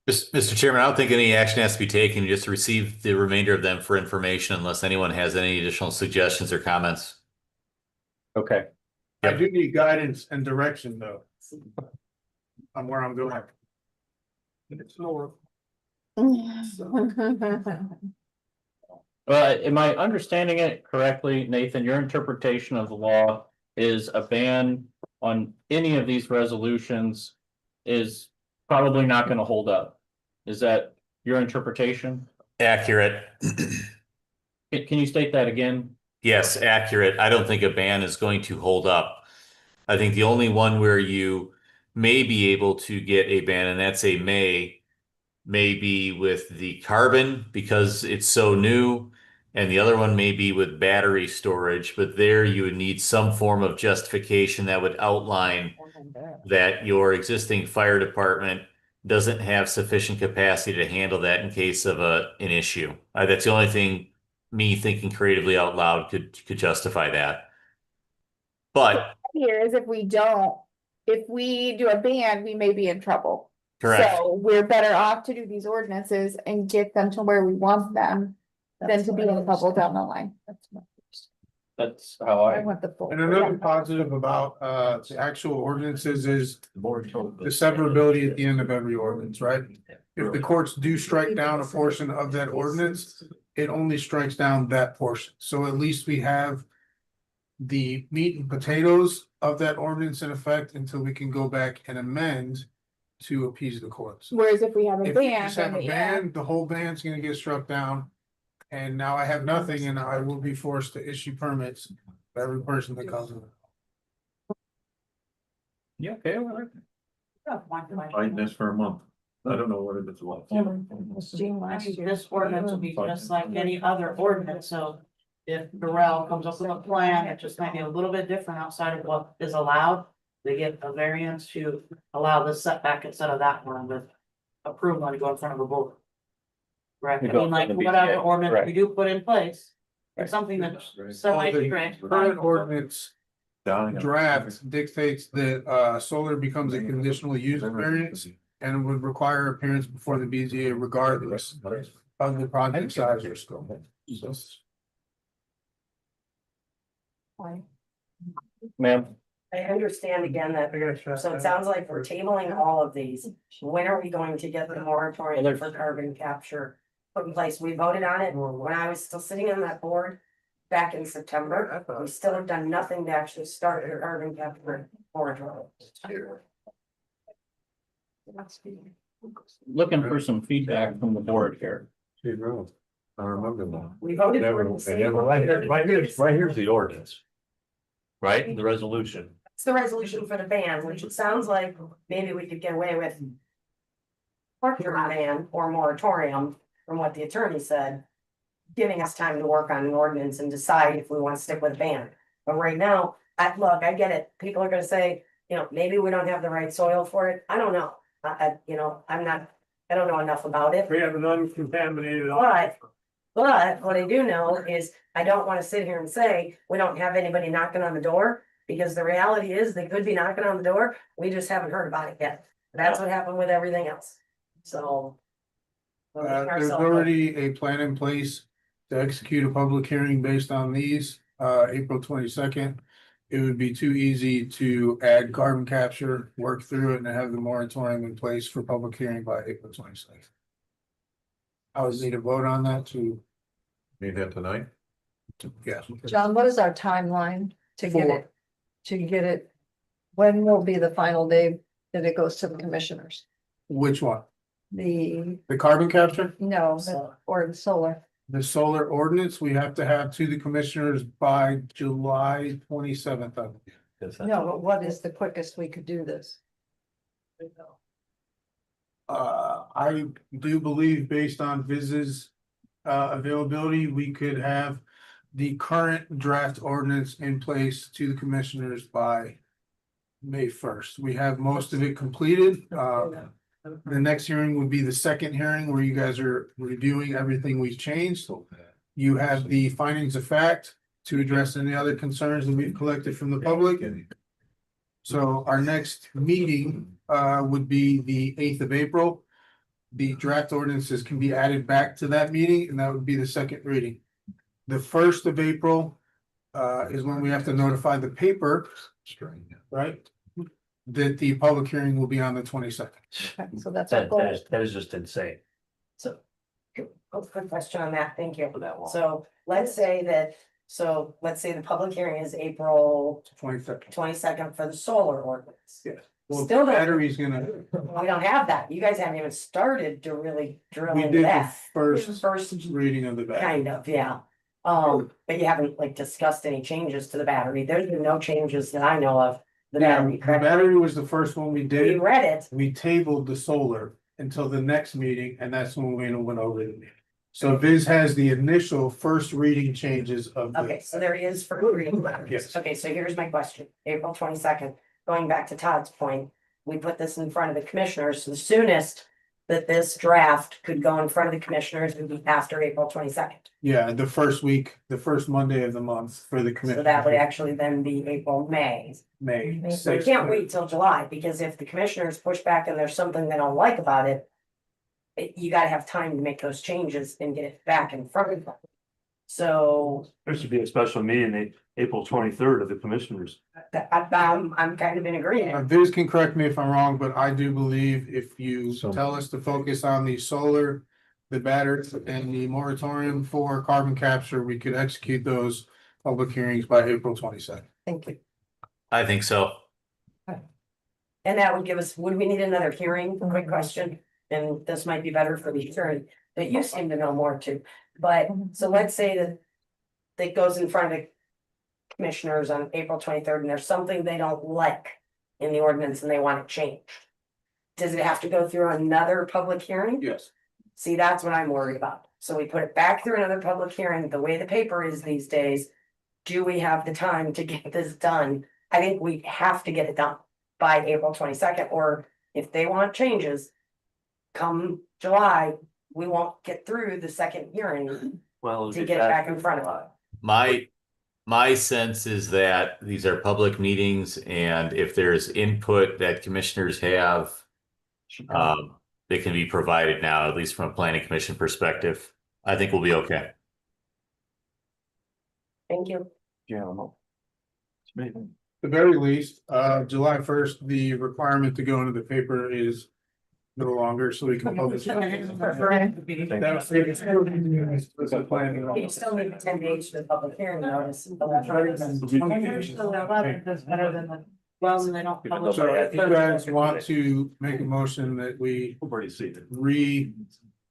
[SPEAKER 4] Mr. Chairman, I don't think any action has to be taken. You just receive the remainder of them for information unless anyone has any additional suggestions or comments.
[SPEAKER 10] Okay.
[SPEAKER 1] I do need guidance and direction though. On where I'm going. It's lower.
[SPEAKER 10] Am I understanding it correctly, Nathan? Your interpretation of the law is a ban on any of these resolutions is probably not going to hold up. Is that your interpretation?
[SPEAKER 4] Accurate.
[SPEAKER 10] Can you state that again?
[SPEAKER 4] Yes, accurate. I don't think a ban is going to hold up. I think the only one where you may be able to get a ban, and that's a may be with the carbon because it's so new, and the other one may be with battery storage, but there you would need some form of justification that would outline that your existing fire department doesn't have sufficient capacity to handle that in case of an issue. That's the only thing me thinking creatively out loud could justify that. But
[SPEAKER 11] Here is if we do a ban, we may be in trouble.
[SPEAKER 4] correct.
[SPEAKER 11] So we're better off to do these ordinances and get them to where we want them than to be in trouble down the line.
[SPEAKER 10] That's how
[SPEAKER 11] I want the full.
[SPEAKER 1] And another positive about the actual ordinances is the severability at the end of every ordinance, right? If the courts do strike down a portion of that ordinance, it only strikes down that portion. So at least we have the meat and potatoes of that ordinance in effect until we can go back and amend to appease the courts.
[SPEAKER 11] Whereas if we have a
[SPEAKER 1] If we
[SPEAKER 11] ban,
[SPEAKER 1] just have
[SPEAKER 11] then
[SPEAKER 1] a
[SPEAKER 11] yeah.
[SPEAKER 1] ban, the whole ban's gonna get struck down. And now I have nothing and I will be forced to issue permits for every person that comes in.
[SPEAKER 10] Yeah, okay, all right.
[SPEAKER 15] Fighting this for a month. I don't know what it's like.
[SPEAKER 6] This ordinance will be just like any other ordinance, so if Durrell comes up with a plan, it just might be a little bit different outside of what is allowed. They get a variance to allow this setback instead of that one with approval to go in front of a board. Right, I mean, like, whatever ordinance we do put in place, it's something that's semi-strict.
[SPEAKER 1] Current ordinance draft dictates that solar becomes a conditional use variance and would require appearance before the BZA regardless of the project size or scope.
[SPEAKER 10] Ma'am.
[SPEAKER 3] I understand again that, so it sounds like we're tabling all of these. When are we going to get the moratorium for carbon capture put in place? We voted on it when I was still sitting on that board back in September. We still have done nothing to actually start a carbon capture moratorium.
[SPEAKER 10] Looking for some feedback from the board here.
[SPEAKER 15] I remember that.
[SPEAKER 3] We voted for it.
[SPEAKER 8] Right here's the ordinance. Right, the resolution.
[SPEAKER 3] It's the resolution for the ban, which it sounds like maybe we could get away with. Partial ban or moratorium, from what the attorney said. Giving us time to work on an ordinance and decide if we want to stick with a ban. But right now, I get it. People are gonna say, maybe we don't have the right soil for it. I don't know. I don't know enough about it.
[SPEAKER 7] We have an uncontaminated.
[SPEAKER 3] But what I do know is I don't want to sit here and say we don't have anybody knocking on the door, because the reality is they could be knocking on the door. We just haven't heard about it yet. That's what happened with everything else. So.
[SPEAKER 1] There's already a plan in place to execute a public hearing based on these, April 22nd. It would be too easy to add carbon capture, work through it and have the moratorium in place for public hearing by April 22nd. I would need a vote on that too.
[SPEAKER 15] Need that tonight?
[SPEAKER 1] Yeah.
[SPEAKER 14] John, what is our timeline to get it? When will be the final day that it goes to the commissioners?
[SPEAKER 1] Which one?
[SPEAKER 14] The,
[SPEAKER 1] The carbon capture?
[SPEAKER 14] no, or the solar.
[SPEAKER 1] The solar ordinance, we have to have to the commissioners by July 27th.
[SPEAKER 14] No, but what is the quickest we could do this?
[SPEAKER 1] I do believe based on Viz's availability, we could have the current draft ordinance in place to the commissioners by May 1st. We have most of it completed. The next hearing would be the second hearing where you guys are reviewing everything we've changed. You have the findings of fact to address any other concerns that we've collected from the public. So our next meeting would be the 8th of April. The draft ordinances can be added back to that meeting, and that would be the second reading. The 1st of April is when we have to notify the paper, right? That the public hearing will be on the 22nd.
[SPEAKER 14] So that's our
[SPEAKER 8] That,
[SPEAKER 14] goal.
[SPEAKER 8] that is just insane.
[SPEAKER 3] So, quick question on that, thank you.
[SPEAKER 8] For that long.
[SPEAKER 3] So let's say the public hearing is April 22nd for the solar ordinance.
[SPEAKER 1] Yes. Well,
[SPEAKER 3] Still don't-
[SPEAKER 1] battery's gonna,
[SPEAKER 3] We don't have that. You guys haven't even started to really drill
[SPEAKER 1] we
[SPEAKER 3] into
[SPEAKER 1] did the
[SPEAKER 3] that.
[SPEAKER 1] first reading of the battery.
[SPEAKER 3] Kind of, yeah. But you haven't like discussed any changes to the battery. There's been no changes that I know of. The
[SPEAKER 1] Yeah,
[SPEAKER 3] battery,
[SPEAKER 1] the
[SPEAKER 3] correct?
[SPEAKER 1] battery was the first one we
[SPEAKER 3] We
[SPEAKER 1] did.
[SPEAKER 3] read it.
[SPEAKER 1] We tabled the solar until the next meeting, and that's when we went over it. So Viz has the initial first reading changes of. the-
[SPEAKER 3] Okay, so there is for reading.
[SPEAKER 1] Yes.
[SPEAKER 3] Okay, so here's my question. April 22nd, going back to Todd's point, we put this in front of the commissioners. The soonest that this draft could go in front of the commissioners would be after April 22nd.
[SPEAKER 1] Yeah, the first week, the first Monday of the month for the commission.
[SPEAKER 3] So that would actually then be April, May.
[SPEAKER 1] May.
[SPEAKER 3] So we
[SPEAKER 1] 6th.
[SPEAKER 3] can't wait till July, because if the commissioners push back and there's something they don't like about it. You gotta have time to make those changes and get it back in front of them. So
[SPEAKER 8] There should be a special meeting, April 23rd of the commissioners.
[SPEAKER 3] I'm kind of in agreement.
[SPEAKER 1] Viz can correct me if I'm wrong, but I do believe if you tell us to focus on the solar, the batteries and the moratorium for carbon capture, we could execute those public hearings by April 22nd.
[SPEAKER 3] Thank you.
[SPEAKER 4] I think so.
[SPEAKER 3] And that would give us, would we need another hearing? Quick question. And this might be better for the attorney, but you seem to know more too. But so let's say that it goes in front of the commissioners on April 23rd and there's something they don't like in the ordinance and they want it changed. Does it have to go through another public hearing?
[SPEAKER 1] Yes.
[SPEAKER 3] See, that's what I'm worried about. So we put it back through another public hearing, the way the paper is these days. Do we have the time to get this done? I think we have to get it done by April 22nd, or if they want changes. Come July, we won't get through the second hearing
[SPEAKER 8] Well.
[SPEAKER 3] to get it back in front of us.
[SPEAKER 4] My sense is that these are public meetings, and if there's input that commissioners have, they can be provided now, at least from a planning commission perspective. I think we'll be okay.
[SPEAKER 3] Thank you.
[SPEAKER 8] Yeah.
[SPEAKER 1] At the very least, July 1st, the requirement to go into the paper is no longer, so we can publish. That was-
[SPEAKER 3] You still need 10 days for the public hearing notice.
[SPEAKER 6] That's better than the, well, they don't publish.
[SPEAKER 1] So if you guys want to make a motion that we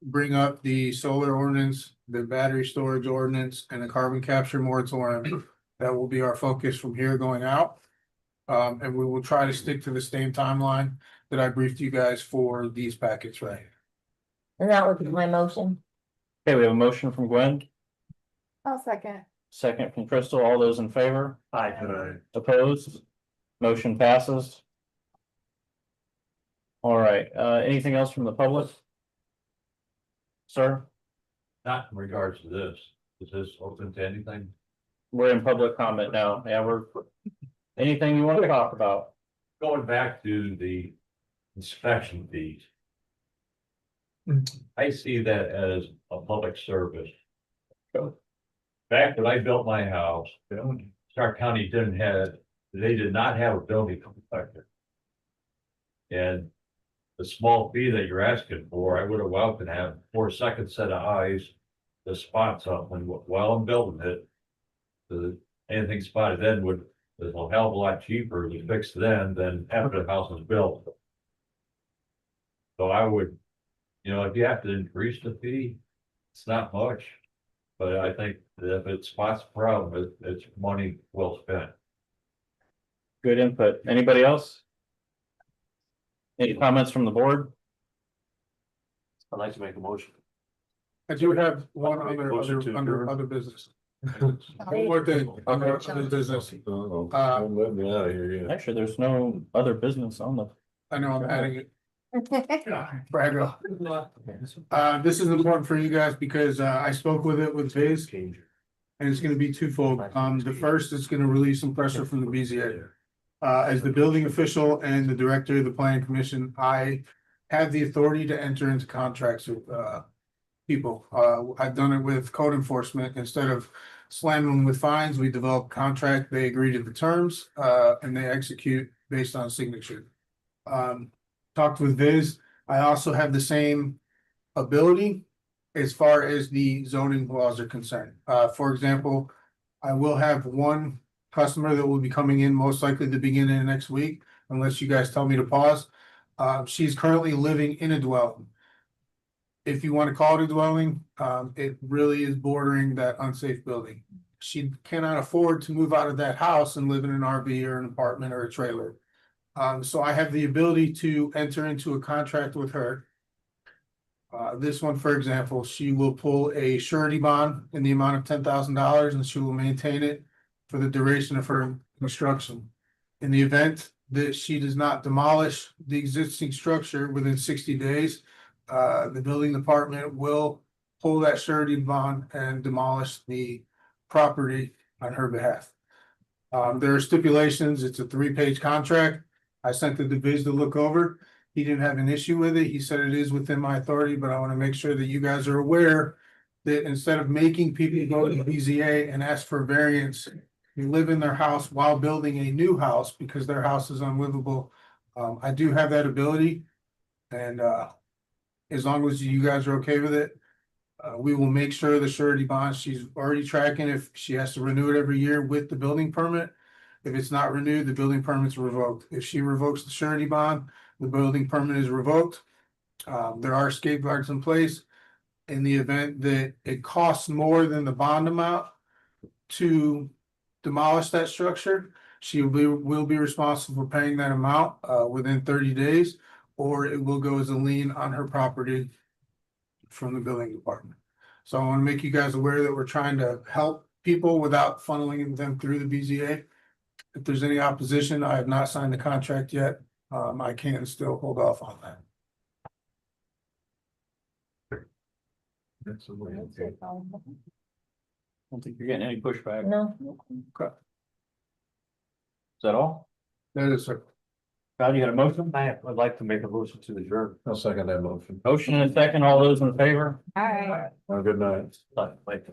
[SPEAKER 1] bring up the solar ordinance, the battery storage ordinance, and the carbon capture moratorium, that will be our focus from here going out. And we will try to stick to the same timeline that I briefed you guys for these packets, right?
[SPEAKER 5] And that would be my motion.
[SPEAKER 10] Okay, we have a motion from Gwen,
[SPEAKER 11] I'll second.
[SPEAKER 10] second from Crystal. All those in favor?
[SPEAKER 8] Aye.
[SPEAKER 10] Opposed? Motion passes. All right, anything else from the public? Sir,
[SPEAKER 2] Not in regards to this. Is this open to anything?
[SPEAKER 10] we're in public comment now. Yeah, anything you want to talk about?
[SPEAKER 2] Going back to the inspection fees. I see that as a public service. Back when I built my house, Stark County they did not have a building inspector. And the small fee that you're asking for, I would have welcomed to have for a second set of eyes to spot something while I'm building it. Anything spotted then is a hell of a lot cheaper to fix then than after the house is built. So I would, if you have to increase the fee, it's not much. But I think that if it spots a problem, it's money well spent.
[SPEAKER 10] Good input. Anybody else? Any comments from the board?
[SPEAKER 8] I'd like to make a motion.
[SPEAKER 1] I do have one other business. One more thing, under other business.
[SPEAKER 4] Let me out of here, yeah.
[SPEAKER 10] Actually, there's no other business on the.
[SPEAKER 1] I know I'm adding it. Bragg. This is important for you guys because I spoke with Viz. And it's gonna be twofold. The first is gonna relieve some pressure from the BZA. As the building official and the director of the planning commission, I have the authority to enter into contracts with people. I've done it with code enforcement. Instead of slamming them with fines, we develop a contract, they agree to the terms, and they execute based on signature. Talked with Viz. I also have the same ability as far as the zoning laws are concerned. For example, I will have one customer that will be coming in most likely the beginning of next week, unless you guys tell me to pause. She's currently living in a dwelling. If you want to call it a dwelling, it really is bordering that unsafe building. She cannot afford to move out of that house and live in an RV or an apartment or a trailer. So I have the ability to enter into a contract with her. This one, for example, she will pull a surety bond in the amount of $10,000 and she will maintain it for the duration of her construction. In the event that she does not demolish the existing structure within 60 days, the building department will pull that surety bond and demolish the property on her behalf. There are stipulations. It's a 3-page contract. I sent it to Viz to look over. He didn't have an issue with it. He said it is within my authority, but I want to make sure that you guys are aware that instead of making people go to the BZA and ask for variance, you live in their house while building a new house because their house is unlivable. I do have that ability. And as long as you guys are okay with it, we will make sure the surety bond, she's already tracking if she has to renew it every year with the building permit. If it's not renewed, the building permit's revoked. If she revokes the surety bond, the building permit is revoked. There are safeguards in place. In the event that it costs more than the bond amount to demolish that structure, she will be responsible for paying that amount within 30 days, or it will go as a lien on her property from the building department. So I want to make you guys aware that we're trying to help people without funneling them through the BZA. If there's any opposition, I have not signed the contract yet. I can still hold off on that.
[SPEAKER 10] I don't think you're getting any pushback.
[SPEAKER 5] No.
[SPEAKER 1] Okay.
[SPEAKER 10] Is that all?
[SPEAKER 1] That is, sir.
[SPEAKER 10] Todd, you got a motion?
[SPEAKER 8] I'd like to make a motion to adjourn.
[SPEAKER 4] I'll second that motion.
[SPEAKER 10] Motion and a second. All those in favor?
[SPEAKER 11] All right.
[SPEAKER 4] Have a good night.
[SPEAKER 8] Like